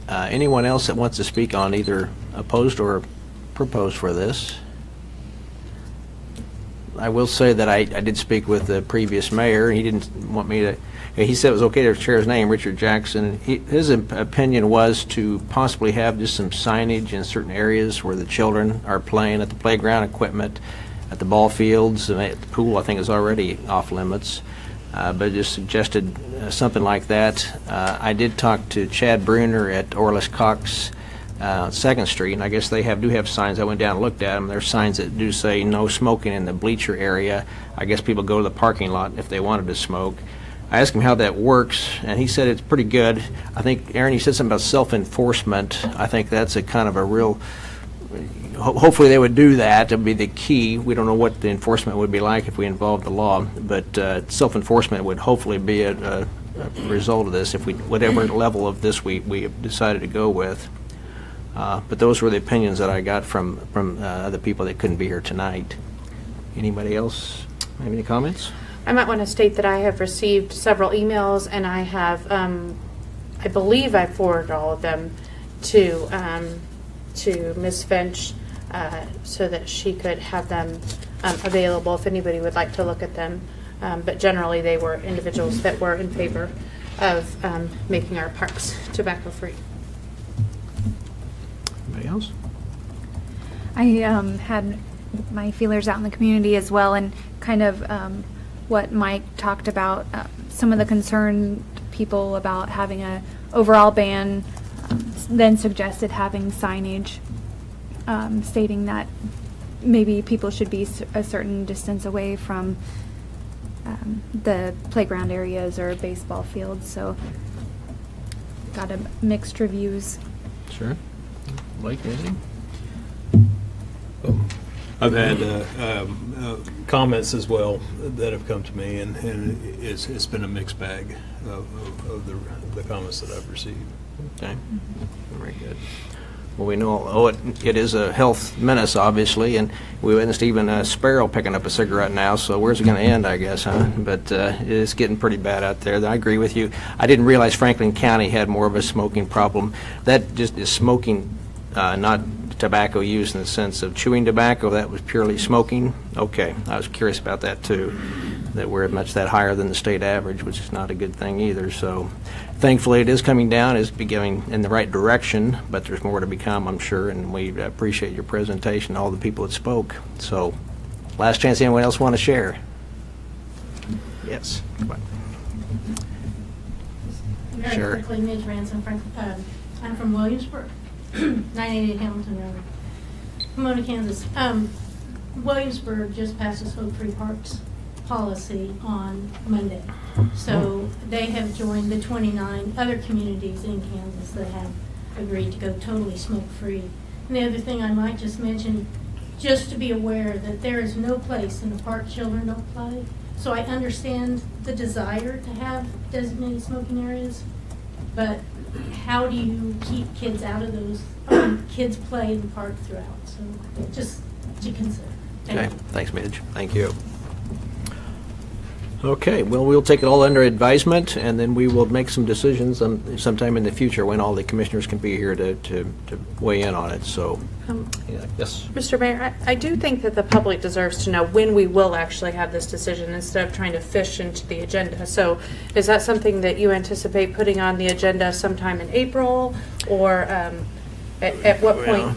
Anyone else that wants to speak on either opposed or proposed for this? I will say that I did speak with the previous mayor. He didn't want me to, he said it was okay to share his name, Richard Jackson. His opinion was to possibly have just some signage in certain areas where the children are playing, at the playground equipment, at the ball fields, and at the pool I think is already off limits. But just suggested something like that. I did talk to Chad Bruner at Orlis Cox 2nd Street, and I guess they do have signs. I went down and looked at them. There's signs that do say no smoking in the bleacher area. I guess people go to the parking lot if they wanted to smoke. I asked him how that works, and he said it's pretty good. I think, Aaron, you said something about self-enforcement. I think that's a kind of a real... Hopefully they would do that. That would be the key. We don't know what the enforcement would be like if we involved the law, but self-enforcement would hopefully be a result of this, if whatever level of this we have decided to go with. But those were the opinions that I got from other people that couldn't be here tonight. Anybody else have any comments? I might want to state that I have received several emails, and I have, I believe I forwarded all of them to Ms. Finch so that she could have them available if anybody would like to look at them. But generally, they were individuals that were in favor of making our parks tobacco-free. Anybody else? I had my feelers out in the community as well, and kind of what Mike talked about, some of the concerned people about having a overall ban, then suggested having signage stating that maybe people should be a certain distance away from the playground areas or baseball fields. So got a mixed reviews. Sure. Blake, anything? I've had comments as well that have come to me, and it's been a mixed bag of the comments that I've received. Okay. Very good. Well, we know it is a health menace, obviously, and we witnessed even a sparrow picking up a cigarette now, so where's it going to end, I guess, huh? But it's getting pretty bad out there. I agree with you. I didn't realize Franklin County had more of a smoking problem. That just is smoking, not tobacco use in the sense of chewing tobacco. That was purely smoking. Okay, I was curious about that too, that we're much that higher than the state average, which is not a good thing either. So thankfully it is coming down, it's going in the right direction, but there's more to become, I'm sure, and we appreciate your presentation, all the people that spoke. So last chance, anyone else want to share? Yes. Very Sure. quickly, Midge Ransom, I'm from Williamsburg, 988 Hamilton Road, Pomona, Kansas. Williamsburg just passed a smoke-free parks policy on Monday. So they have joined the 29 other communities in Kansas that have agreed to go totally smoke-free. And the other thing I might just mention, just to be aware that there is no place in the park children don't play. So I understand the desire to have designated smoking areas, but how do you keep kids out of those? Kids play in the park throughout, so just to consider. Thank you. Thanks, Midge. Thank you. Okay, well, we'll take it all under advisement, and then we will make some decisions sometime in the future when all the commissioners can be here to weigh in on it. So, yeah, yes. Mr. Mayor, I do think that the public deserves to know when we will actually have this decision instead of trying to fish into the agenda. So is that something that you anticipate putting on the agenda sometime in April, or at what point?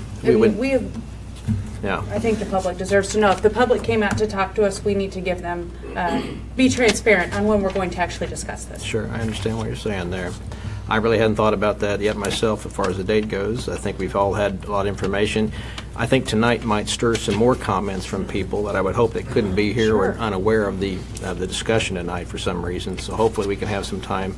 Yeah. I think the public deserves to know. If the public came out to talk to us, we need to give them, be transparent on when we're going to actually discuss this. Sure, I understand what you're saying there. I really hadn't thought about that yet myself as far as the date goes. I think we've all had a lot of information. I think tonight might stir some more comments from people that I would hope that couldn't be here or unaware of the discussion tonight for some reason. So hopefully we can have some time.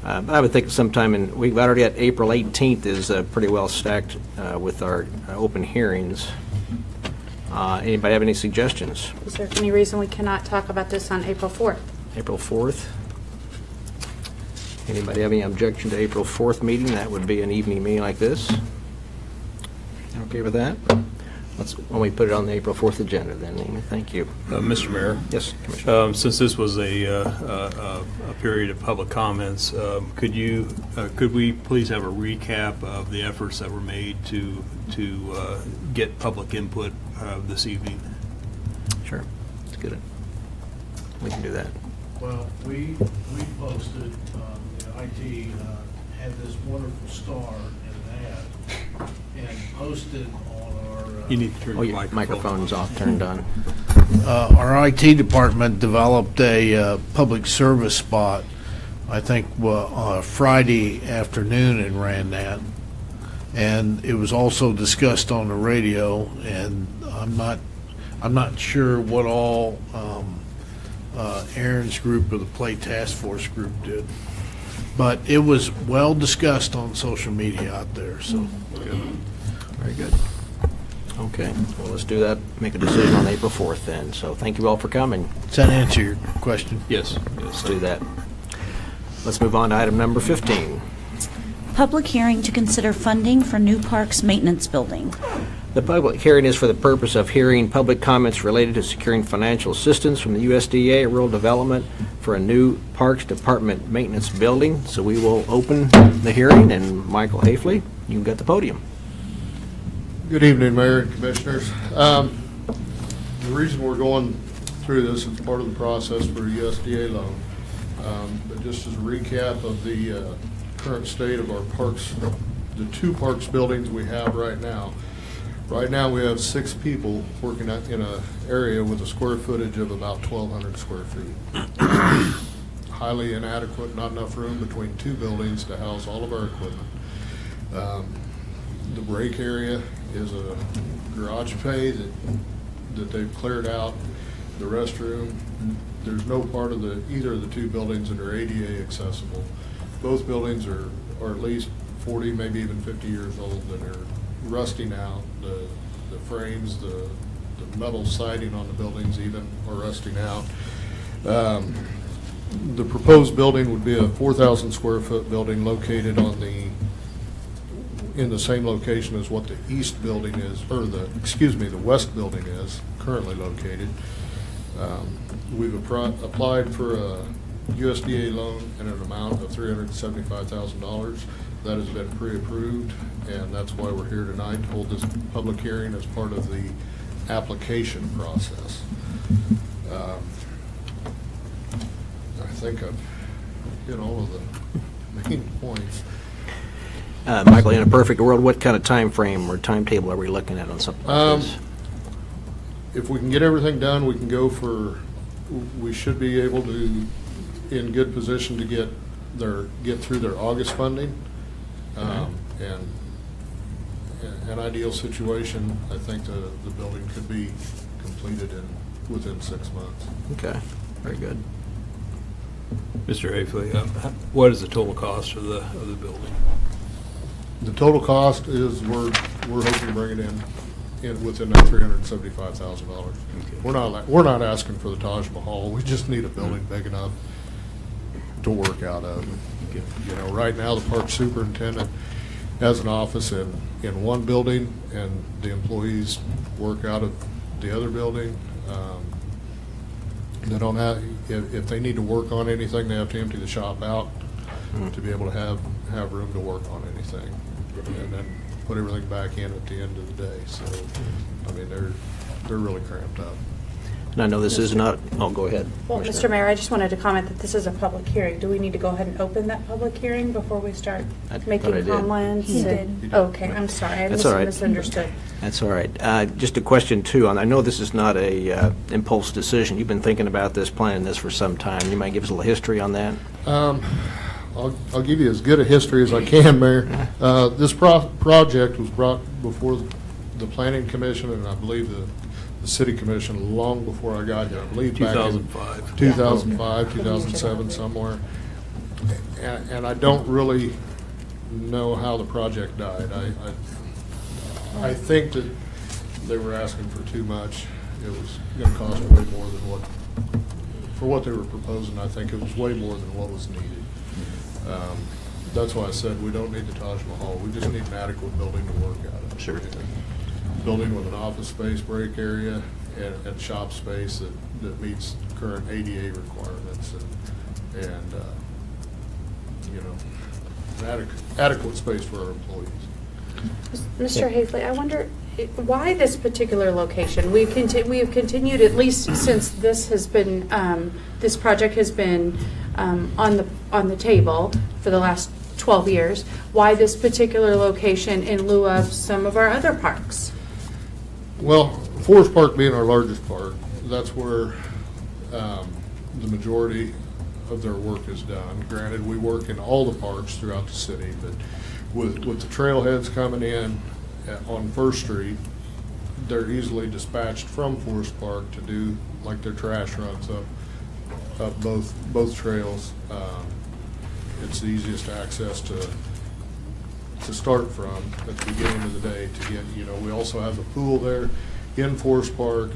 I would think sometime we've already got April 18th is pretty well stacked with our open hearings. Anybody have any suggestions? Is there any reason we cannot talk about this on April 4th? April 4th? Anybody have any objection to April 4th meeting? That would be an evening meeting like this. Okay with that? When we put it on the April 4th agenda then, Amy. Thank you. Mr. Mayor? Yes, Commissioner. Since this was a period of public comments, could we please have a recap of the efforts that were made to get public input this evening? Sure. Let's get it. We can do that. Well, we posted, IT had this wonderful star in that and posted on our. You need to turn your microphone's off, turned on. Our IT department developed a public service spot, I think, Friday afternoon and ran that. And it was also discussed on the radio, and I'm not sure what all Aaron's group or the Play Task Force group did. But it was well discussed on social media out there, so. Good. Very good. Okay, well, let's do that, make a decision on April 4th then. So thank you all for coming. Does that answer your question? Yes. Let's do that. Let's move on to item number 15. Public hearing to consider funding for new parks maintenance building. The public hearing is for the purpose of hearing public comments related to securing financial assistance from the USDA Rural Development for a new Parks Department maintenance building. So we will open the hearing, and Michael Hafley, you've got the podium. Good evening, Mayor and Commissioners. The reason we're going through this is part of the process for a USDA loan. But just as a recap of the current state of our parks, the two parks buildings we have right now. Right now, we have 6 people working in an area with a square footage of about 1,200 square feet. Highly inadequate, not enough room between 2 buildings to house all of our equipment. The break area is a garage pay that they've cleared out. The restroom, there's no part of either of the 2 buildings that are ADA accessible. Both buildings are at least 40, maybe even 50 years old, and they're rusting out. The frames, the metal siding on the buildings even are rusting out. The proposed building would be a 4,000 square foot building located in the same location as what the east building is, or the west building is currently located. We've applied for a USDA loan in an amount of $375,000. That has been pre-approved, and that's why we're here tonight to hold this public hearing as part of the application process. I think I've hit all of the main points. Michael, in a perfect world, what kind of time frame or timetable are we looking at on something like this? If we can get everything done, we can go we should be able to, in good position to get through their August funding. And an ideal situation, I think the building could be completed within 6 months. Okay, very good. Mr. Hafley, what is the total cost of the building? The total cost is we're hoping to bring it in within that $375,000. Okay. We're not asking for the Taj Mahal. We just need a building big enough to work out of. Okay. You know, right now the park superintendent has an office in one building, and the employees work out of the other building. They don't have, if they need to work on anything, they have to empty the shop out to be able to have room to work on anything, and then put everything back in at the end of the day. So, I mean, they're really cramped up. And I know this is not, oh, go ahead. Well, Mr. Mayor, I just wanted to comment that this is a public hearing. Do we need to go ahead and open that public hearing before we start making comments? He did. Okay, I'm sorry. I misunderstood. That's all right. Just a question, too. I know this is not a impulse decision. You've been thinking about this, planning this for some time. You might give us a little history on that? I'll give you as good a history as I can, Mayor. This project was brought before the Planning Commission, and I believe the City Commission long before I got here. I believe 2005. Back in 2005, 2007, somewhere. And I don't really know how the project died. I think that they were asking for too much. It was going to cost way more than for what they were proposing. I think it was way more than what was needed. That's why I said we don't need the Taj Mahal. We just need an adequate building to work out of. Sure. building with an office space, break area, and shop space that meets current ADA requirements and you know, adequate space for our employees. Mr. Hafley, I wonder why this particular location? We have continued, at least since this has been, this project has been on the table for the last 12 years. Why this particular location in lieu of some of our other parks? Well, Forest Park being our largest park, that's where the majority of their work is done. Granted, we work in all the parks throughout the city, but with the trailheads coming in on First Street, they're easily dispatched from Forest Park to do like their trash runs up both trails. It's the easiest access to start from at the beginning of the day to get, you know, we also have the pool there in Forest Park.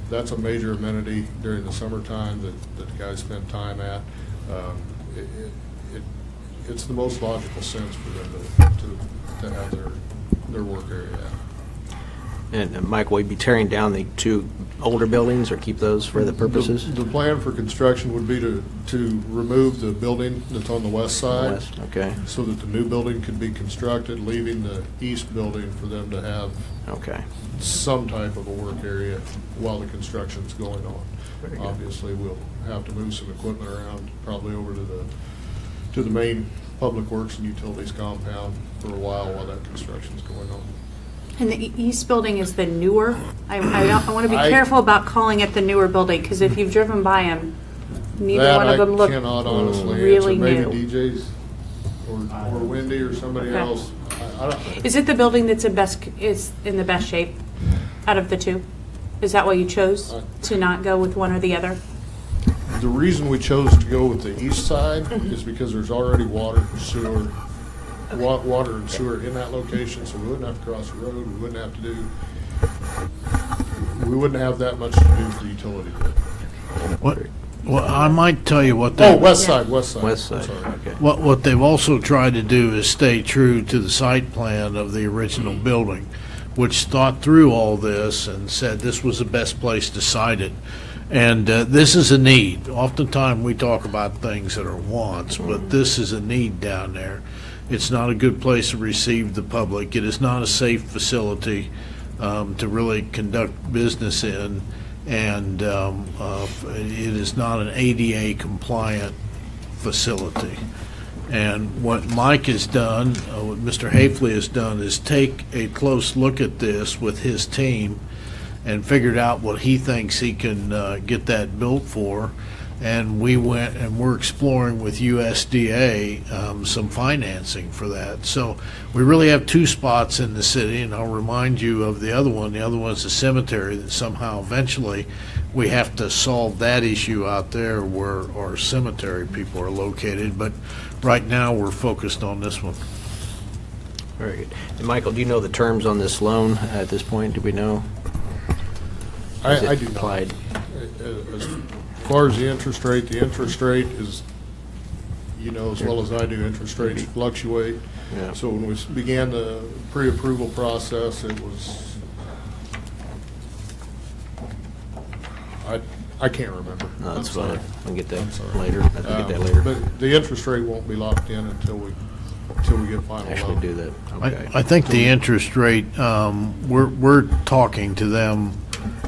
That's a major amenity during the summertime that the guys spend time at. It's the most logical sense for them to have their work area at. And Mike, will you be tearing down the two older buildings or keep those for the purposes? The plan for construction would be to remove the building that's on the west side. West, okay. So that the new building could be constructed, leaving the east building for them to have some type of a work area while the construction's going on. Obviously, we'll have to move some equipment around, probably over to the main Public Works and Utilities compound for a while that construction's going on. And the east building is the newer? I want to be careful about calling it the newer building, because if you've driven by them, neither one of them look really new. I cannot honestly answer. Maybe DJ's or Wendy or somebody else. I don't. Is it the building that's in the best shape out of the two? Is that why you chose to not go with one or the other? The reason we chose to go with the east side is because there's already water and sewer in that location, so we wouldn't have to cross the road. We wouldn't have that much to do for utility. Well, I might tell you what west side. West side. Okay. What they've also tried to do is stay true to the site plan of the original building, which thought through all this and said this was the best place to site it. And this is a need. Oftentimes we talk about things that are wants, but this is a need down there. It's not a good place to receive the public. It is not a safe facility to really conduct business in, and it is not an ADA compliant facility. And what Mike has done, what Mr. Hafley has done, is take a close look at this with his team and figured out what he thinks he can get that built for. And we went and we're exploring with USDA some financing for that. So we really have two spots in the city, and I'll remind you of the other one. The other one's the cemetery that somehow eventually we have to solve that issue out there where our cemetery people are located. But right now we're focused on this one. Very good. And Michael, do you know the terms on this loan at this point? Do we know? I do not. As far as the interest rate is, you know, as well as I do, interest rates fluctuate. Yeah. So when we began the pre-approval process, it was, I can't remember. No, that's fine. Sorry. I'll get that I'm sorry. later. I can get that later. But the interest rate won't be locked in until we get final Actually loan. do that. Okay. I think the interest rate, we're talking to them,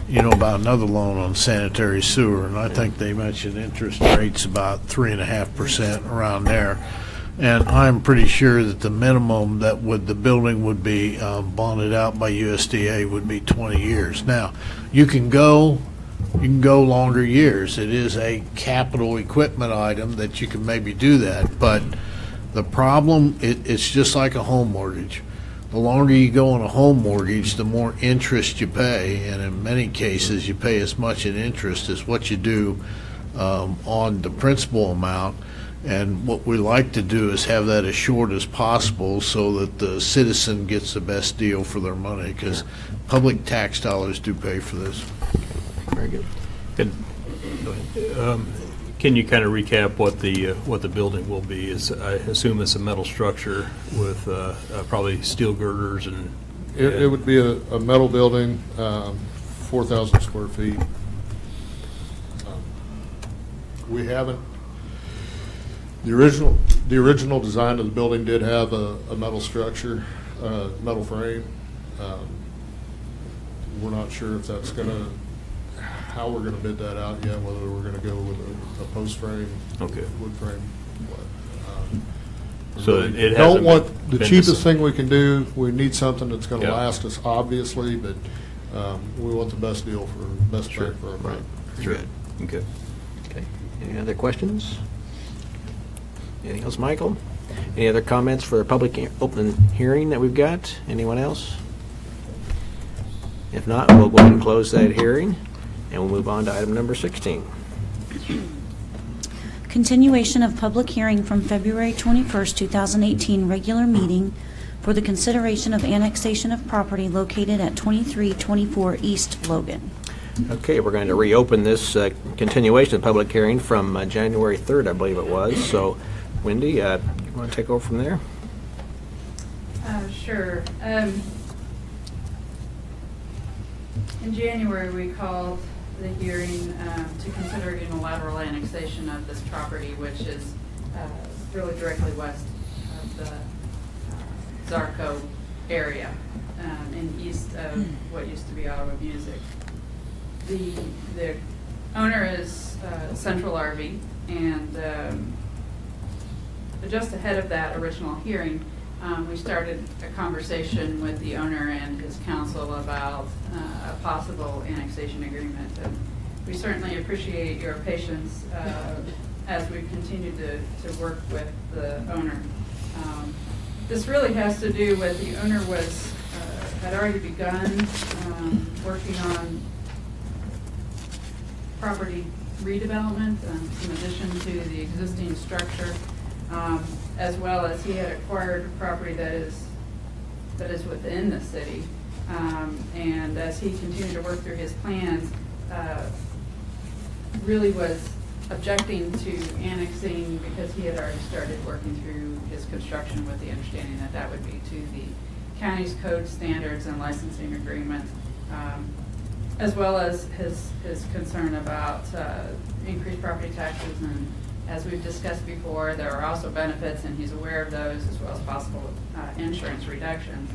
you know, about another loan on sanitary sewer, and I think they mentioned interest rates about 3.5% around there. And I'm pretty sure that the minimum that the building would be bonded out by USDA would be 20 years. Now, you can go longer years. It is a capital equipment item that you can maybe do that, but the problem, it's just like a home mortgage. The longer you go on a home mortgage, the more interest you pay, and in many cases, you pay as much in interest as what you do on the principal amount. And what we like to do is have that as short as possible so that the citizen gets the best deal for their money, because public tax dollars do pay for this. Very good. Good. Can you kind of recap what the building will be? I assume it's a metal structure with probably steel girders and It would be a metal building, 4,000 square feet. We haven't, the original design of the building did have a metal structure, metal frame. We're not sure if that's how we're gonna bid that out yet, whether we're gonna go with a post frame, Okay. wood frame. So it don't hasn't want the been cheapest desi- thing we can do. We need something that's gonna Yeah. last us, obviously, but we want the best deal for, best bang for our buck. Sure. Okay. Okay. Any other questions? Anything else, Michael? Any other comments for a public open hearing that we've got? Anyone else? If not, we'll go ahead and close that hearing, and we'll move on to item number 16. Continuation of public hearing from February 21st, 2018 regular meeting for the consideration of annexation of property located at 2324 East Logan. Okay, we're going to reopen this continuation of public hearing from January 3rd, I believe it was. So, Wendy, you want to take over from there? Sure. In January, we called the hearing to consider unilateral annexation of this property, which is really directly west of the Zarco area and east of what used to be Ottawa Music. The owner is Central RV, and just ahead of that original hearing, we started a conversation with the owner and his counsel about a possible annexation agreement. And we certainly appreciate your patience as we continue to work with the owner. This really has to do with the owner had already begun working on property redevelopment, in addition to the existing structure, as well as he had acquired property that is within the city. And as he continued to work through his plans, really was objecting to annexing because he had already started working through his construction with the understanding that that would be to the county's code standards and licensing agreement, as well as his concern about increased property taxes. And as we've discussed before, there are also benefits, and he's aware of those, as well as possible insurance reductions.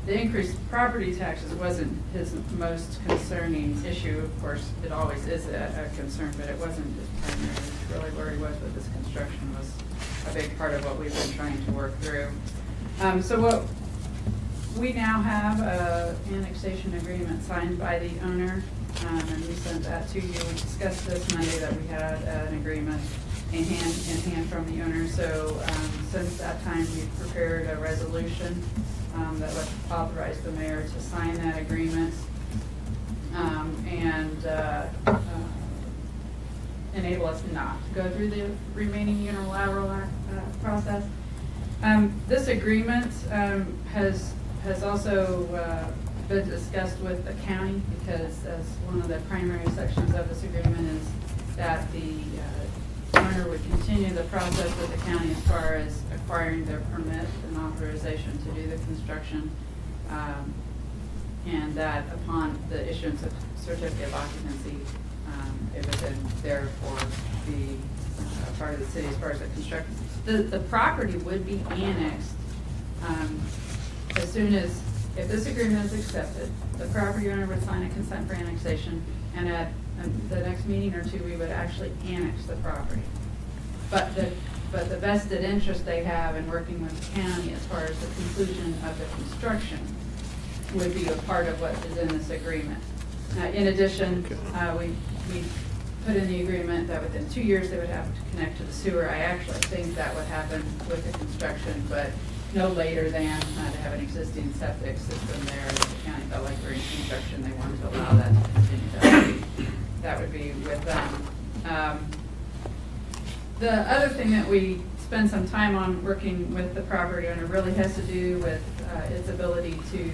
The increased property taxes wasn't his most concerning issue. Of course, it always is a concern, but it wasn't his primary. Really where he was with this construction was a big part of what we've been trying to work through. So what we now have an annexation agreement signed by the owner, and we sent that to you. We discussed this Monday that we had an agreement in hand from the owner. So since that time, we've prepared a resolution that would authorize the mayor to sign that agreement and enable us not to go through the remaining unilateral process. This agreement has also been discussed with the county, because as one of the primary sections of this agreement is that the owner would continue the process with the county as far as acquiring their permit and authorization to do the construction, and that upon the issuance of certificate of occupancy, it would then therefore be part of the city as far as the construction. The property would be annexed as soon as, if this agreement is accepted, the property owner would sign a consent for annexation, and at the next meeting or two, we would actually annex the property. But the vested interest they have in working with the county as far as the conclusion of the construction would be a part of what is in this agreement. In addition, we put in the agreement that within 2 years they would have to connect to the sewer. I actually think that would happen with the construction, but no later than to have an existing septic system there. The county felt like during construction they wanted to allow that to continue. That would be with them. The other thing that we spend some time on working with the property owner really has to do with its ability to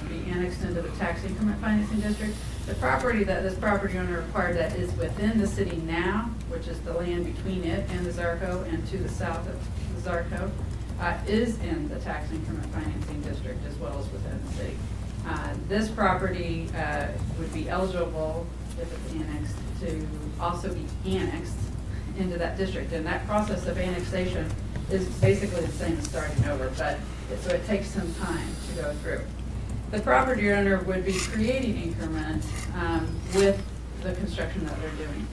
be annexed into the tax increment financing district. The property that this property owner acquired that is within the city now, which is the land between it and the Zarco and to the south of the Zarco, is in the tax increment financing district as well as within the city. This property would be eligible, if it's annexed, to also be annexed into that district. And that process of annexation is basically the same as starting over, but so it takes some time to go through. The property owner would be creating increment with the construction that they're doing.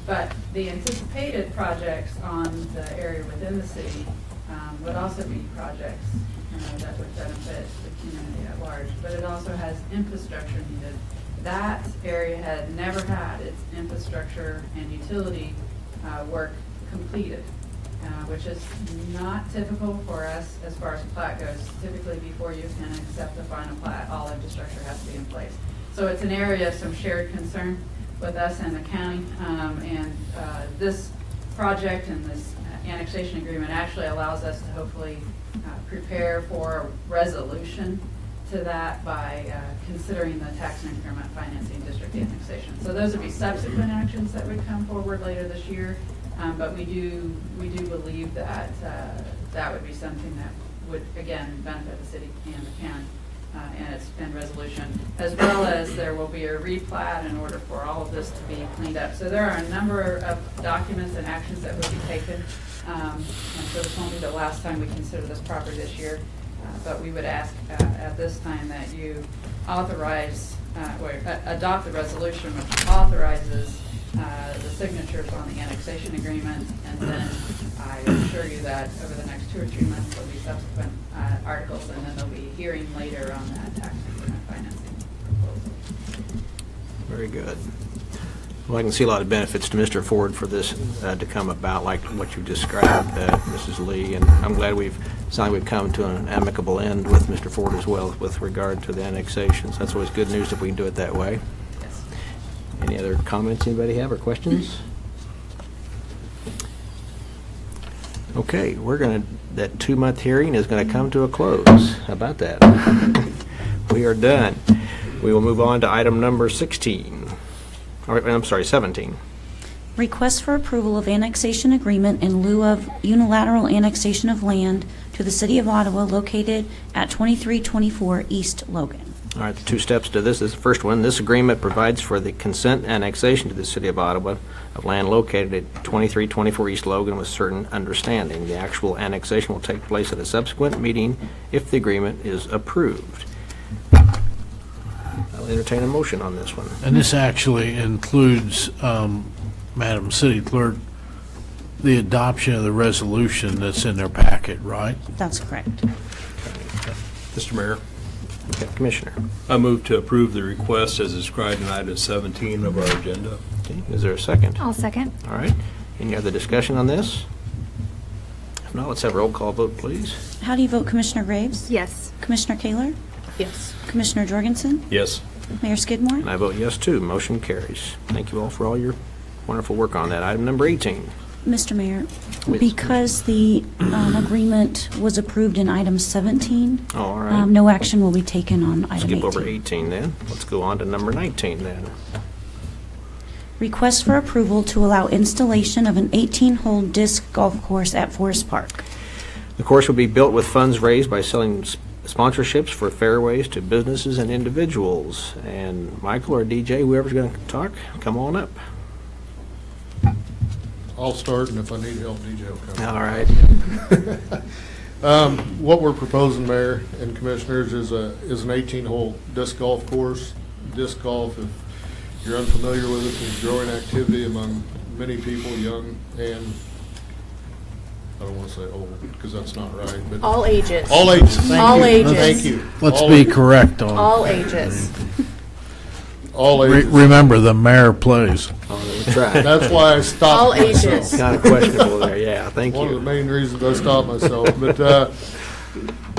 But the anticipated projects on the area within the city would also be projects that would benefit the community at large. But it also has infrastructure needed. That area had never had its infrastructure and utility work completed, which is not typical for us as far as plat goes. Typically, before you can accept the final plat, all infrastructure has to be in place. So it's an area of some shared concern with us and the county, and this project and this annexation agreement actually allows us to hopefully prepare for a resolution to that by considering the tax increment financing district annexation. So those would be subsequent actions that would come forward later this year, but we do believe that that would be something that would again benefit the city and the county. And its end resolution, as well as there will be a replat in order for all of this to be cleaned up. So there are a number of documents and actions that would be taken. And so this won't be the last time we consider this property this year, but we would ask at this time that you authorize, adopt the resolution which authorizes the signatures on the annexation agreement, and then I assure you that over the next 2 or 3 months there'll be subsequent articles, and then there'll be a hearing later on that tax increment financing proposal. Very good. Well, I can see a lot of benefits to Mr. Ford for this to come about, like what you described, Mrs. Lee, and I'm glad we've come to an amicable end with Mr. Ford as well with regard to the annexations. That's always good news if we can do it that way. Yes. Any other comments anybody have or questions? Okay, that 2-month hearing is going to come to a close. How about that? We are done. We will move on to item number 16. I'm sorry, 17. Request for approval of annexation agreement in lieu of unilateral annexation of land to the City of Ottawa located at 2324 East Logan. All right, the 2 steps to this is the first one. This agreement provides for the consent annexation to the City of Ottawa of land located at 2324 East Logan with certain understanding. The actual annexation will take place at a subsequent meeting if the agreement is approved. I'll entertain a motion on this one. And this actually includes, Madam City Clerk, the adoption of the resolution that's in their packet, right? That's correct. Mr. Mayor, Okay, Commissioner. I move to approve the request as described in item 17 of our agenda. Okay, is there a second? I'll second. All right. Any other discussion on this? If not, let's have a roll call vote, please. How do you vote, Commissioner Graves? Yes. Commissioner Kaler? Yes. Commissioner Jorgensen? Yes. Mayor Skidmore? And I vote yes, too. Motion carries. Thank you all for all your wonderful work on that. Item number 18. Mr. Mayor, Yes. because the agreement was approved in item 17, All right. no action will be taken on item 18. Skip over 18 then. Let's go on to number 19 then. Request for approval to allow installation of an 18-hole disc golf course at Forest Park. The course will be built with funds raised by selling sponsorships for fairways to businesses and individuals. And Michael or DJ, whoever's going to talk, come on up. I'll start, and if I need help, DJ will come. All right. What we're proposing, Mayor and Commissioners, is an 18-hole disc golf course. Disc golf, if you're unfamiliar with it, is a growing activity among many people, young and, I don't want to say old, because that's not right, but. All ages. All ages, thank you. All ages. Thank you. Let's All be ages. correct on. All ages. All ages. Remember, the mayor plays. Oh, that's right. That's why I stopped All myself. ages. Kind of questionable there. Yeah, thank One of you. the main reasons I stopped myself, but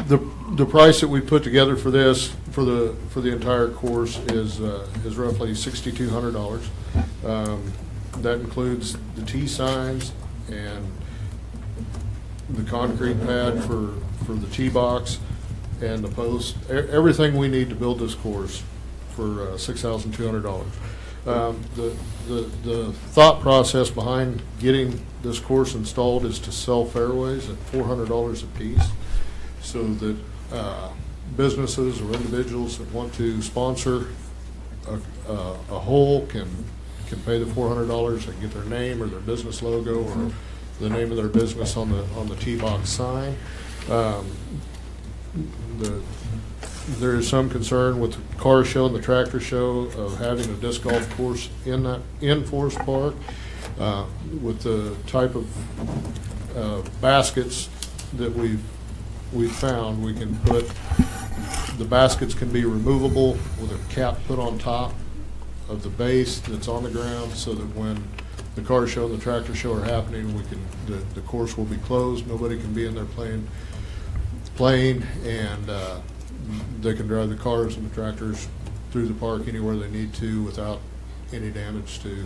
the price that we put together for this, for the entire course is roughly $6,200. That includes the tee signs and the concrete pad for the tee box and the post, everything we need to build this course for $6,200. The thought process behind getting this course installed is to sell fairways at $400 a piece, so that businesses or individuals that want to sponsor a hole can pay the $400 and get their name or their business logo or the name of their business on the tee box sign. There is some concern with the car show and the tractor show of having a disc golf course in Forest Park. With the type of baskets that we've found, we can put, the baskets can be removable with a cap put on top of the base that's on the ground, so that when the car show and the tractor show are happening, the course will be closed. Nobody can be in there playing, and they can drive the cars and the tractors through the park anywhere they need to without any damage to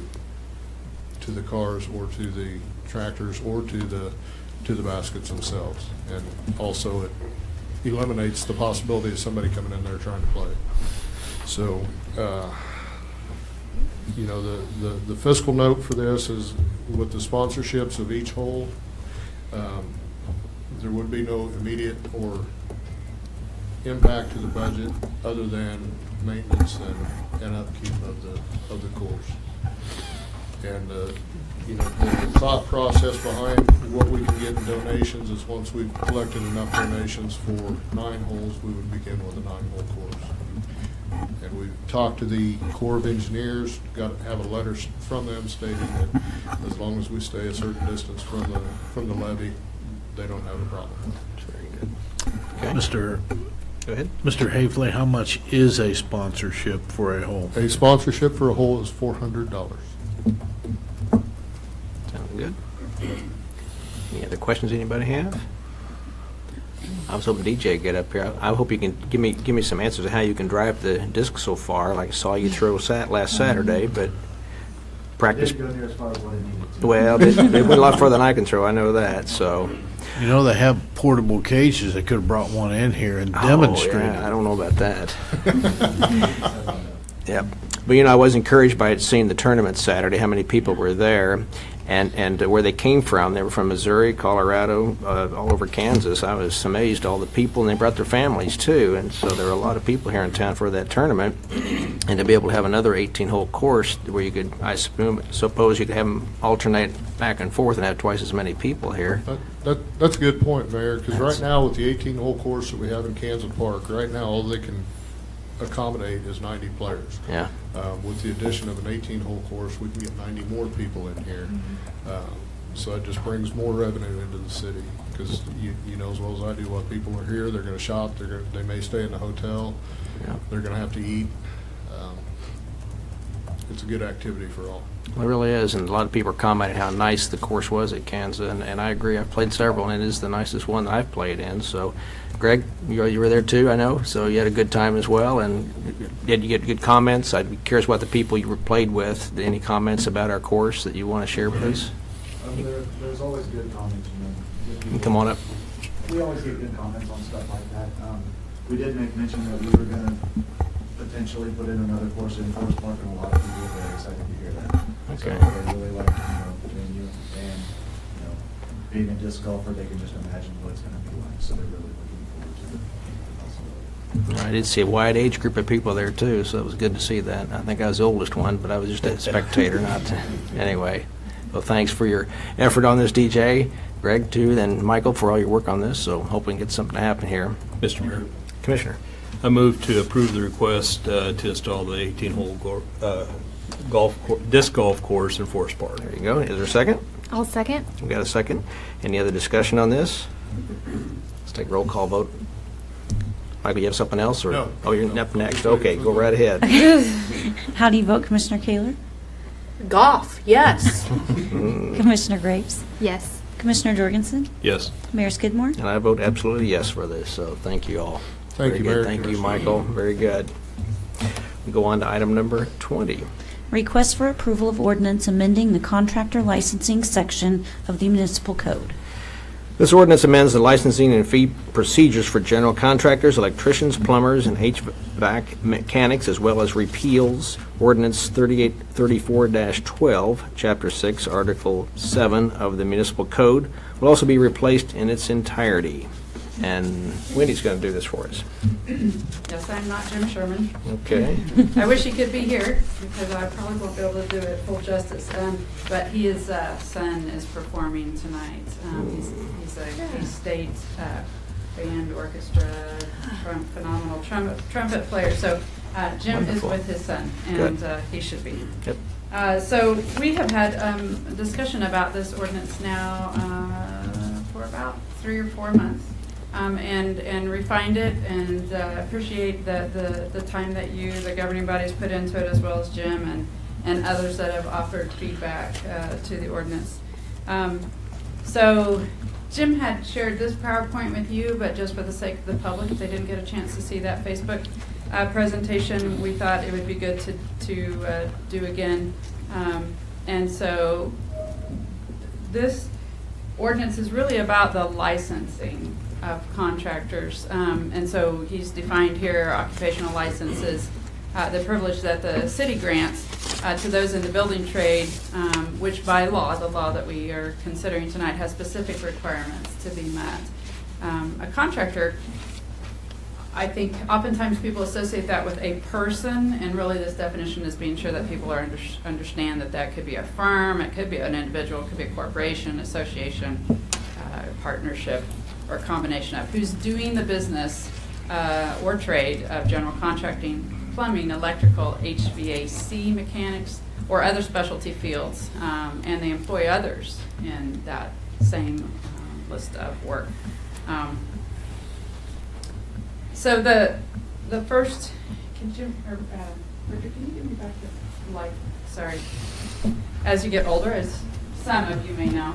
the cars or to the tractors or to the baskets themselves. And also it eliminates the possibility of somebody coming in there trying to play. So, you know, the fiscal note for this is with the sponsorships of each hole, there would be no immediate or impact to the budget other than maintenance and upkeep of the course. And you know, the thought process behind what we can get in donations is once we've collected enough donations for 9 holes, we would begin with a 9-hole course. And we've talked to the Corps of Engineers, got to have a letter from them stating that as long as we stay a certain distance from the levee, they don't have a problem. Very good. Okay. Go ahead. Mr. Haefele, how much is a sponsorship for a hole? A sponsorship for a hole is $400. Sounds good. Any other questions anybody have? I was hoping DJ would get up here. I hope you can give me some answers to how you can drive the disc so far. Like I saw you throw last Saturday, but practice. It didn't go near as far as what it needed to. Well, it went a lot further than I can throw. I know that. So. You know, they have portable cages. They could have brought one in here and demonstrated. Yeah, I don't know about that. Yep. But, you know, I was encouraged by seeing the tournament Saturday, how many people were there, and where they came from. They were from Missouri, Colorado, all over Kansas. I was amazed, all the people, and they brought their families, too. And so there were a lot of people here in town for that tournament. And to be able to have another 18-hole course where you could, I suppose you could have them alternate back and forth and have twice as many people here. That's a good point, Mayor, because right now with the 18-hole course that we have in Kansas Park, right now all they can accommodate is 90 players. Yeah. With the addition of an 18-hole course, we can get 90 more people in here. So it just brings more revenue into the city, because you know as well as I do what people are here. They're going to shop. They may stay in the hotel. Yeah. They're going to have to eat. It's a good activity for all. Well, it really is, and a lot of people are commenting how nice the course was at Kansas, and I agree. I've played several, and it is the nicest one that I've played in. So, Greg, you were there too, I know, so you had a good time as well, and did you get good comments? I'd be curious what the people you played with, any comments about our course that you want to share with us? There's always good comments. You know, Come on up. We always get good comments on stuff like that. We did make mention that we were going to potentially put in another course in Forest Park, and a lot of people are very excited to hear that. Okay. So they really like, between you and, being a disc golfer, they can just imagine what it's going to be like. So they're really looking forward to it. I did see a wide age group of people there too, so it was good to see that. I think I was the oldest one, but I was just a spectator, anyway. Well, thanks for your effort on this, DJ. Greg, too, and Michael for all your work on this, so hope we can get something to happen here. Mr. Mayor. Commissioner. I move to approve the request to install the 18-hole disc golf course in Forest Park. There you go. Is there a second? I'll second. We got a second. Any other discussion on this? Let's take a roll call vote. Michael, you have something else? Or? No. Oh, you're up next. Okay, go right ahead. How do you vote, Commissioner Kaler? Golf, yes. Commissioner Graves? Yes. Commissioner Jorgensen? Yes. Mayor Skidmore? And I vote absolutely yes for this, so thank you all. Thank you, Very good. Mayor. Thank you, Michael. Very good. We go on to item number 20. Request for approval of ordinance amending the contractor licensing section of the municipal code. This ordinance amends the licensing and fee procedures for general contractors, electricians, plumbers, and HVAC mechanics, as well as repeals Ordinance 3834-12, Chapter 6, Article 7 of the Municipal Code. Will also be replaced in its entirety. And Wendy's going to do this for us. Yes, I'm not Jim Sherman. Okay. I wish he could be here because I probably won't be able to do it full justice. But his son is performing tonight. He's a K-State band orchestra, phenomenal trumpet player. So Jim Wonderful. is with his son, Good. and he should be. Yep. So we have had a discussion about this ordinance now for about 3 or 4 months. And refined it, and appreciate the time that you, the governing bodies, put into it, as well as Jim and others that have offered feedback to the ordinance. So Jim had shared this PowerPoint with you, but just for the sake of the public, if they didn't get a chance to see that Facebook presentation, we thought it would be good to do again. And so this ordinance is really about the licensing of contractors. And so he's defined here occupational licenses, the privilege that the city grants to those in the building trade, which by law, the law that we are considering tonight, has specific requirements to be met. A contractor, I think oftentimes people associate that with a person, and really this definition is being sure that people are understand that that could be a firm, it could be an individual, it could be a corporation, association, partnership, or a combination of, who's doing the business or trade of general contracting, plumbing, electrical, HVAC mechanics, or other specialty fields, and they employ others in that same list of work. So the first, Richard, can you give me back the light? Sorry. As you get older, as some of you may know,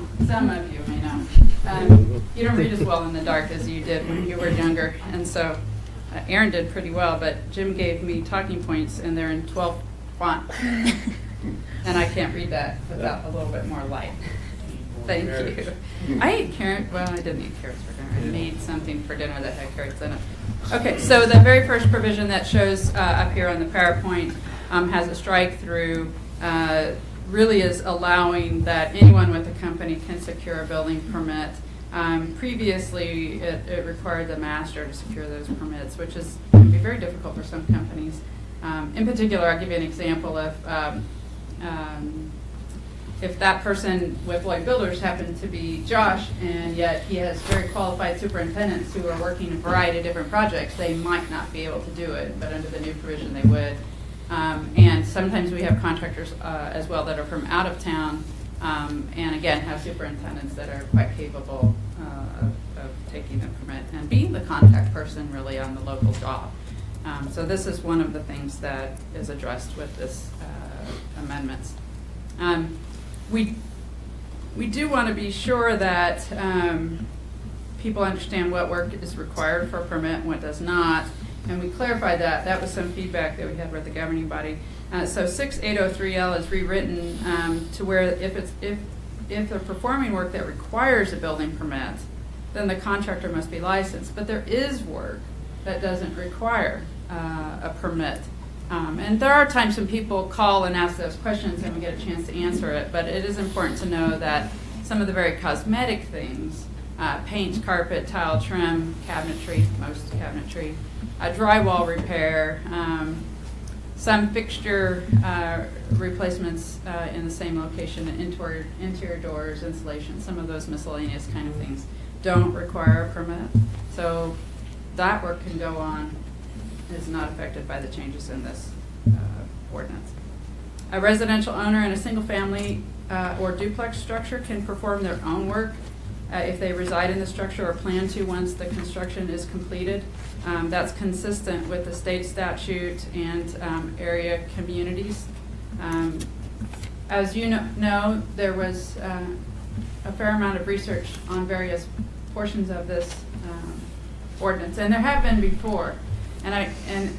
you don't read as well in the dark as you did when you were younger. And so Aaron did pretty well, but Jim gave me talking points, and they're in 12 font. And I can't read that without a little bit more light. Thank you. I ate carrots. Well, I didn't eat carrots for dinner. I made something for dinner that had carrots in it. Okay, so the very first provision that shows up here on the PowerPoint has a strike through. Really is allowing that anyone with a company can secure a building permit. Previously, it required the master to secure those permits, which can be very difficult for some companies. In particular, I'll give you an example of if that person with Lloyd Builders happened to be Josh, and yet he has very qualified superintendents who are working a variety of different projects, they might not be able to do it, but under the new provision they would. And sometimes we have contractors as well that are from out of town, and again have superintendents that are quite capable of taking the permit and being the contact person really on the local job. So this is one of the things that is addressed with this amendments. We do want to be sure that people understand what work is required for a permit and what does not. And we clarified that. That was some feedback that we had with the governing body. So 6803L is rewritten to where if they're performing work that requires a building permit, then the contractor must be licensed. But there is work that doesn't require a permit. And there are times when people call and ask those questions and we get a chance to answer it. But it is important to know that some of the very cosmetic things, paint, carpet, tile, trim, cabinetry, most cabinetry, drywall repair, some fixture replacements in the same location, interior doors, insulation, some of those miscellaneous kind of things don't require a permit. So that work can go on, is not affected by the changes in this ordinance. A residential owner in a single family or duplex structure can perform their own work if they reside in the structure or plan to once the construction is completed. That's consistent with the state statute and area communities. As you know, there was a fair amount of research on various portions of this ordinance, and there have been before. And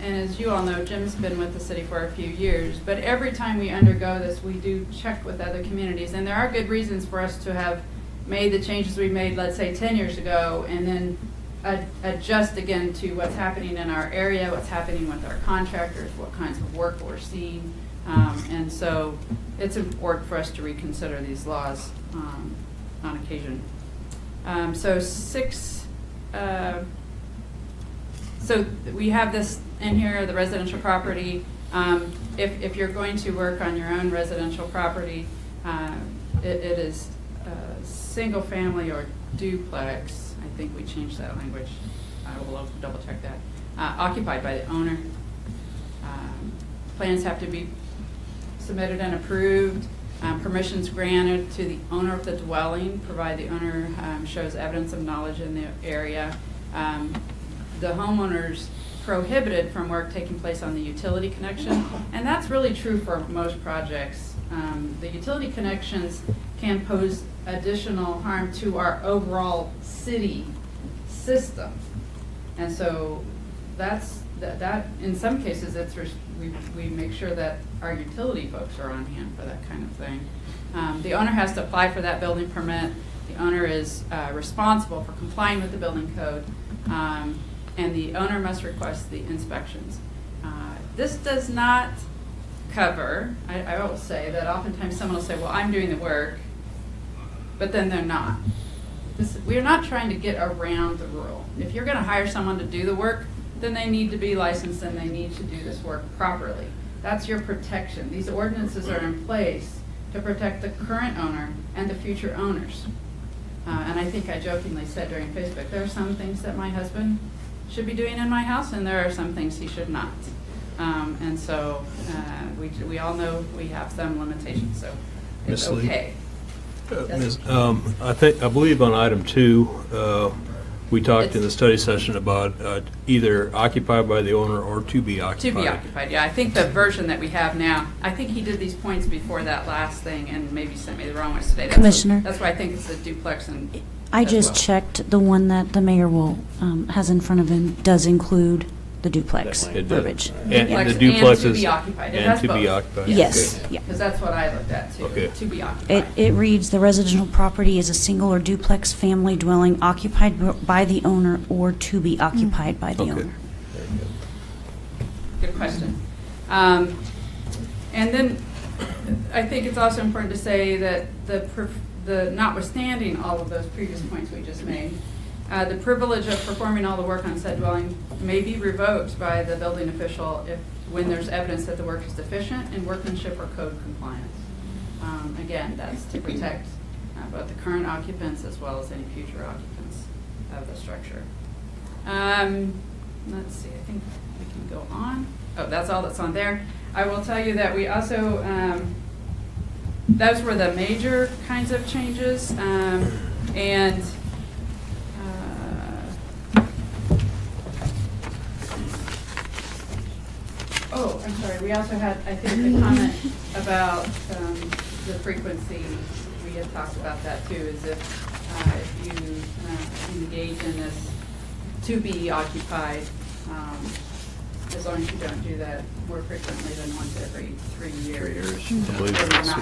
as you all know, Jim's been with the city for a few years, but every time we undergo this, we do check with other communities, and there are good reasons for us to have made the changes we made, let's say 10 years ago, and then adjust again to what's happening in our area, what's happening with our contractors, what kinds of work we're seeing. And so it's important for us to reconsider these laws on occasion. So we have this in here, the residential property. If you're going to work on your own residential property, it is single family or duplex. I think we changed that language. I will double check that. Occupied by the owner. Plans have to be submitted and approved. Permissions granted to the owner of the dwelling, provided the owner shows evidence of knowledge in the area. The homeowner's prohibited from work taking place on the utility connection, and that's really true for most projects. The utility connections can pose additional harm to our overall city system, and so that's that in some cases we make sure that our utility folks are on hand for that kind of thing. The owner has to apply for that building permit. The owner is responsible for complying with the building code, and the owner must request the inspections. This does not cover, I will say that oftentimes someone will say, well, I'm doing the work, but then they're not. We're not trying to get around the rule. If you're going to hire someone to do the work, then they need to be licensed and they need to do this work properly. That's your protection. These ordinances are in place to protect the current owner and the future owners. And I think I jokingly said during Facebook, there are some things that my husband should be doing in my house, and there are some things he should not. And so we all know we have some limitations, so it's okay. I believe on item 2, we talked in the study session about either occupied by the owner or to be occupied. To be occupied, yeah. I think the version that we have now, I think he did these points before that last thing and maybe sent me the wrong ones today. Commissioner. That's why I think it's a duplex. And I just checked, the one that the mayor has in front of him does include the duplex verbiage. And the duplexes. And to be occupied. It and has to both. be occupied. Yes. Okay. Yeah. Because that's what I looked at too. Okay. To be occupied. It reads, the residential property is a single or duplex family dwelling occupied by the owner or to be occupied by the owner. Good question. And then I think it's also important to say that the notwithstanding all of those previous points we just made, the privilege of performing all the work on said dwelling may be revoked by the building official when there's evidence that the work is deficient in workmanship or code compliance. Again, that's to protect both the current occupants as well as any future occupants of the structure. Let's see, I think we can go on. Oh, that's all that's on there. I will tell you that we also, those were the major kinds of changes. Oh, I'm sorry, we also had, I think, a comment about the frequency. We had talked about that too, is if you engage in this to be occupied, as long as you don't do that more frequently than once every 3 years. 3 years. I believe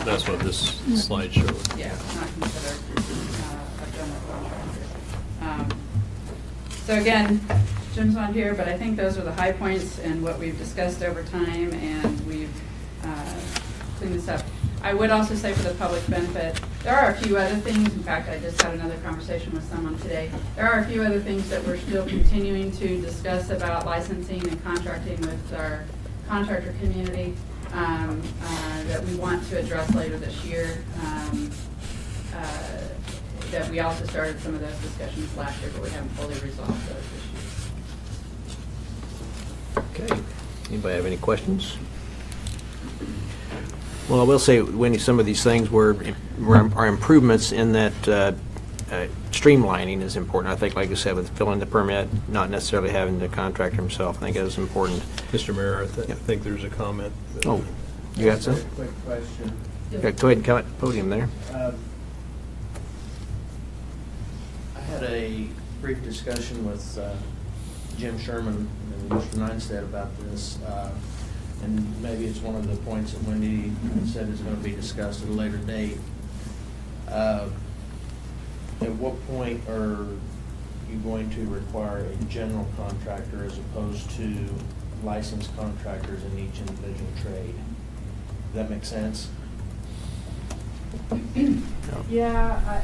that's what this slide showed. Yeah, it's not considered a general contractor. So again, Jim's on here, but I think those are the high points and what we've discussed over time, and we've cleaned this up. I would also say for the public benefit, there are a few other things. In fact, I just had another conversation with someone today. There are a few other things that we're still continuing to discuss about licensing and contracting with our contractor community that we want to address later this year. That we also started some of those discussions last year, but we haven't fully resolved those issues. Okay. Anybody have any questions? Well, I will say, Wendy, some of these things are improvements in that streamlining is important. I think, like I said, with filling the permit, not necessarily having the contractor himself, I think that is important. Mr. Mayor, I think there's a comment. Oh, you got some? Quick question. Go ahead and come at the podium there. I had a brief discussion with Jim Sherman and Mr. Neinstead about this, and maybe it's one of the points that Wendy said is going to be discussed at a later date. At what point are you going to require a general contractor as opposed to licensed contractors in each individual trade? Does that make sense? Yeah,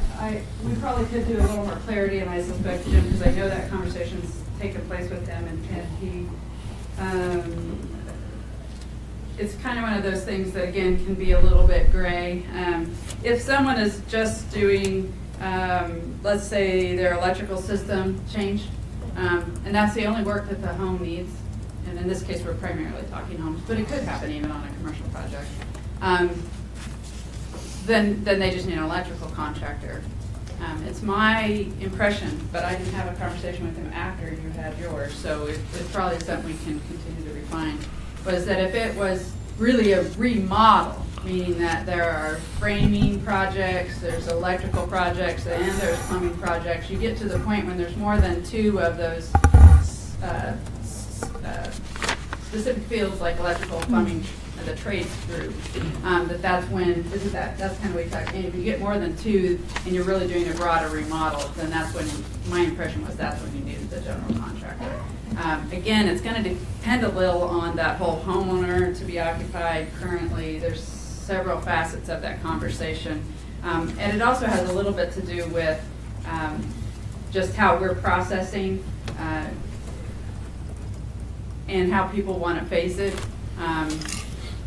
we probably could do a little more clarity, and I suspect Jim, because I know that conversation's taken place with him, and he, it's kind of one of those things that, again, can be a little bit gray. If someone is just doing, let's say their electrical system changed, and that's the only work that the home needs, and in this case we're primarily talking homes, but it could happen even on a commercial project, then they just need an electrical contractor. It's my impression, but I didn't have a conversation with him after you had yours, so it's probably something we can continue to refine, was that if it was really a remodel, meaning that there are framing projects, there's electrical projects, and there's plumbing projects, you get to the point when there's more than two of those specific fields like electrical, plumbing, the trades group, that's when, that's kind of what you're talking. If you get more than two and you're really doing a broader remodel, then that's when, my impression was that's when you needed the general contractor. Again, it's going to depend a little on that whole homeowner to be occupied currently. There's several facets of that conversation. And it also has a little bit to do with just how we're processing and how people want to face it.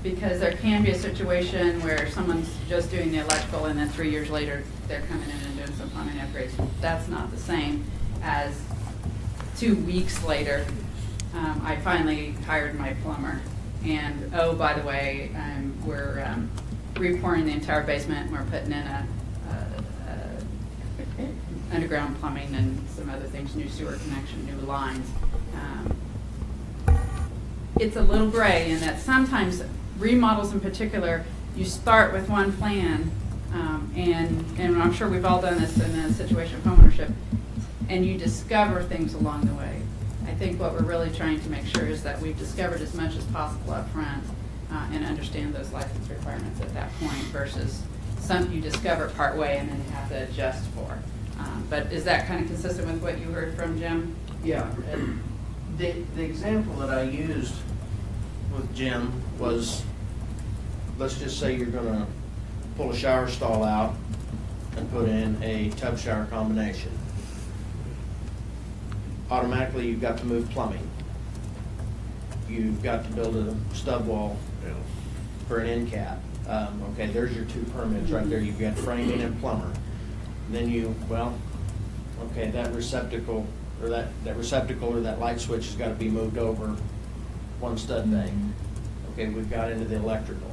Because there can be a situation where someone's just doing the electrical and then 3 years later they're coming in and doing some plumbing upgrades. That's not the same as 2 weeks later, I finally hired my plumber. And oh, by the way, we're repouring the entire basement and we're putting in a underground plumbing and some other things, new sewer connection, new lines. It's a little gray in that sometimes remodels in particular, you start with one plan, and I'm sure we've all done this in a situation of homeownership, and you discover things along the way. I think what we're really trying to make sure is that we've discovered as much as possible up front and understand those license requirements at that point versus some you discover part way and then you have to adjust for. But is that kind of consistent with what you heard from Jim? Yeah, and the example that I used with Jim was, let's just say you're going to pull a shower stall out and put in a tub shower combination. Automatically you've got to move plumbing. You've got to build a stub wall for an end cap. Okay, there's your two permits right there. You've got framing and plumber. Then you, well, okay, that receptacle or that light switch has got to be moved over one stud thing. Okay, we've got into the electrical.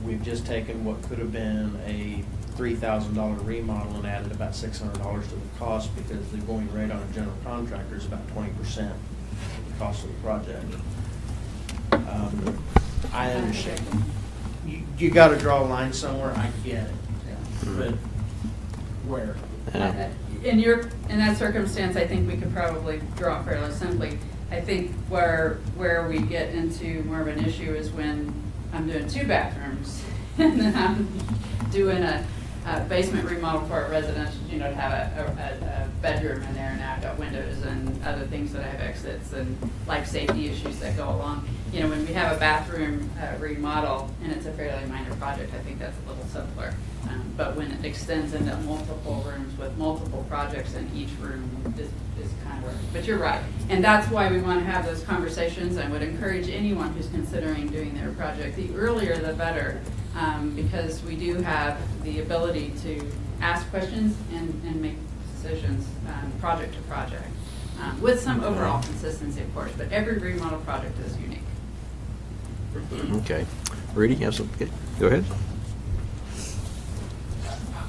We've just taken what could have been a $3,000 remodel and added about $600 to the cost because the going rate on a general contractor is about 20% of the cost of the project. I understand. You got to draw a line somewhere. I get it, but where? In that circumstance, I think we could probably draw fairly simply. I think where we get into more of an issue is when I'm doing 2 bathrooms and then I'm doing a basement remodel for a residential, to have a bedroom in there, and I've got windows and other things that I have exits and life safety issues that go along. When we have a bathroom remodel and it's a fairly minor project, I think that's a little simpler. But when it extends into multiple rooms with multiple projects in each room is kind of where, but you're right. And that's why we want to have those conversations. I would encourage anyone who's considering doing their project, the earlier the better, because we do have the ability to ask questions and make decisions project to project with some overall consistency, of course, but every remodel project is unique. Okay. Rudy, you have some, go ahead.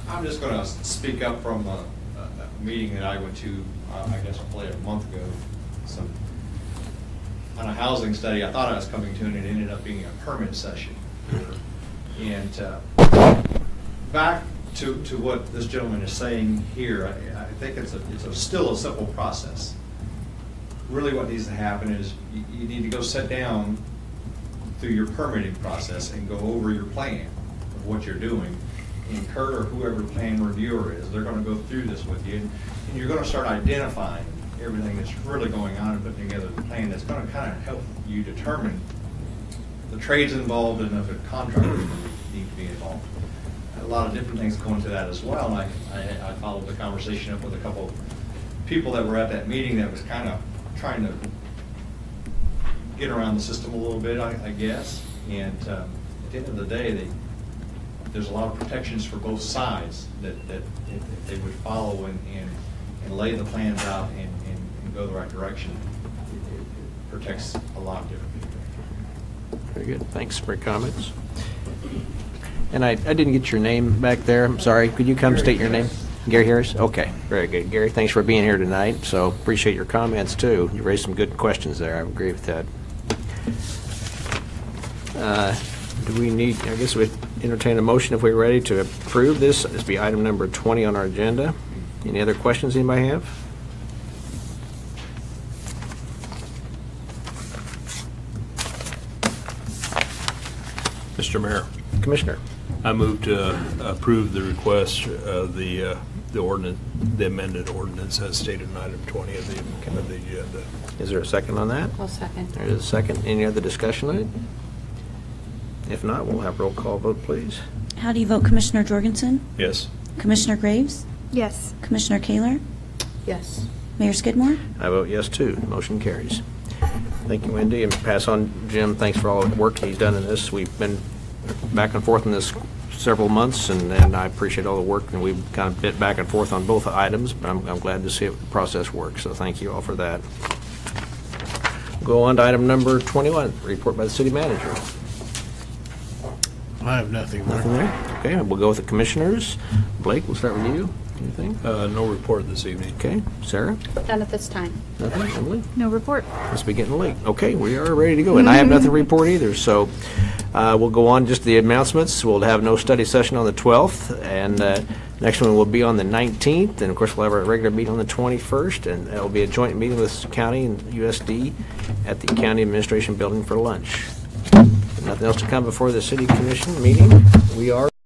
I'm just going to speak up from a meeting that I went to, I guess probably a month ago, on a housing study. I thought I was coming to, and it ended up being a permit session. And back to what this gentleman is saying here, I think it's still a simple process. Really what needs to happen is you need to go sit down through your permitting process and go over your plan of what you're doing and Kurt or whoever the plan reviewer is, they're going to go through this with you, and you're going to start identifying everything that's really going on and putting together the plan that's going to kind of help you determine the trades involved and if a contractor need to be involved. A lot of different things go into that as well. And I followed the conversation up with a couple of people that were at that meeting that was kind of trying to get around the system a little bit, I guess. And at the end of the day, there's a lot of protections for both sides that if they would follow and lay the plans out and go the right direction, it protects a lot of different people. Very good. Thanks for your comments. And I didn't get your name back there. I'm sorry. Could you come state your name? Gary Harris? Okay. Very good. Gary, thanks for being here tonight. So appreciate your comments, too. You raised some good questions there. I agree with that. Do we need, I guess we'd entertain a motion if we're ready to approve this. This will be item number 20 on our agenda. Any other questions anybody have? Mr. Mayor, Commissioner. I move to approve the request of the ordinance, the amended ordinance as stated in item 20 of the agenda. Is there a second on that? I'll second. There is a second. Any other discussion on it? If not, we'll have roll call vote, please. How do you vote, Commissioner Jorgensen? Yes. Commissioner Graves? Yes. Commissioner Kaler? Yes. Mayor Skidmore? I vote yes, too. Motion carries. Thank you, Wendy, and pass on Jim. Thanks for all the work he's done in this. We've been back and forth in this several months, and I appreciate all the work, and we've kind of bit back and forth on both items, but I'm glad to see the process work, so thank you all for that. Go on to item number 21, report by the city manager. I have nothing more. Nothing there? Okay, we'll go with the commissioners. Blake, we'll start with you. Anything? No report this evening. Okay, Sarah? None at this time. Nothing? Emily? No report. Must be getting late. Okay, we are ready to go, and I have nothing to report either, so we'll go on just the announcements. We'll have no study session on the 12th, and next one will be on the 19th, and of course we'll have our regular meeting on the 21st, and it will be a joint meeting with county and USD at the County Administration Building for lunch. Nothing else to come before the City Commission meeting. We are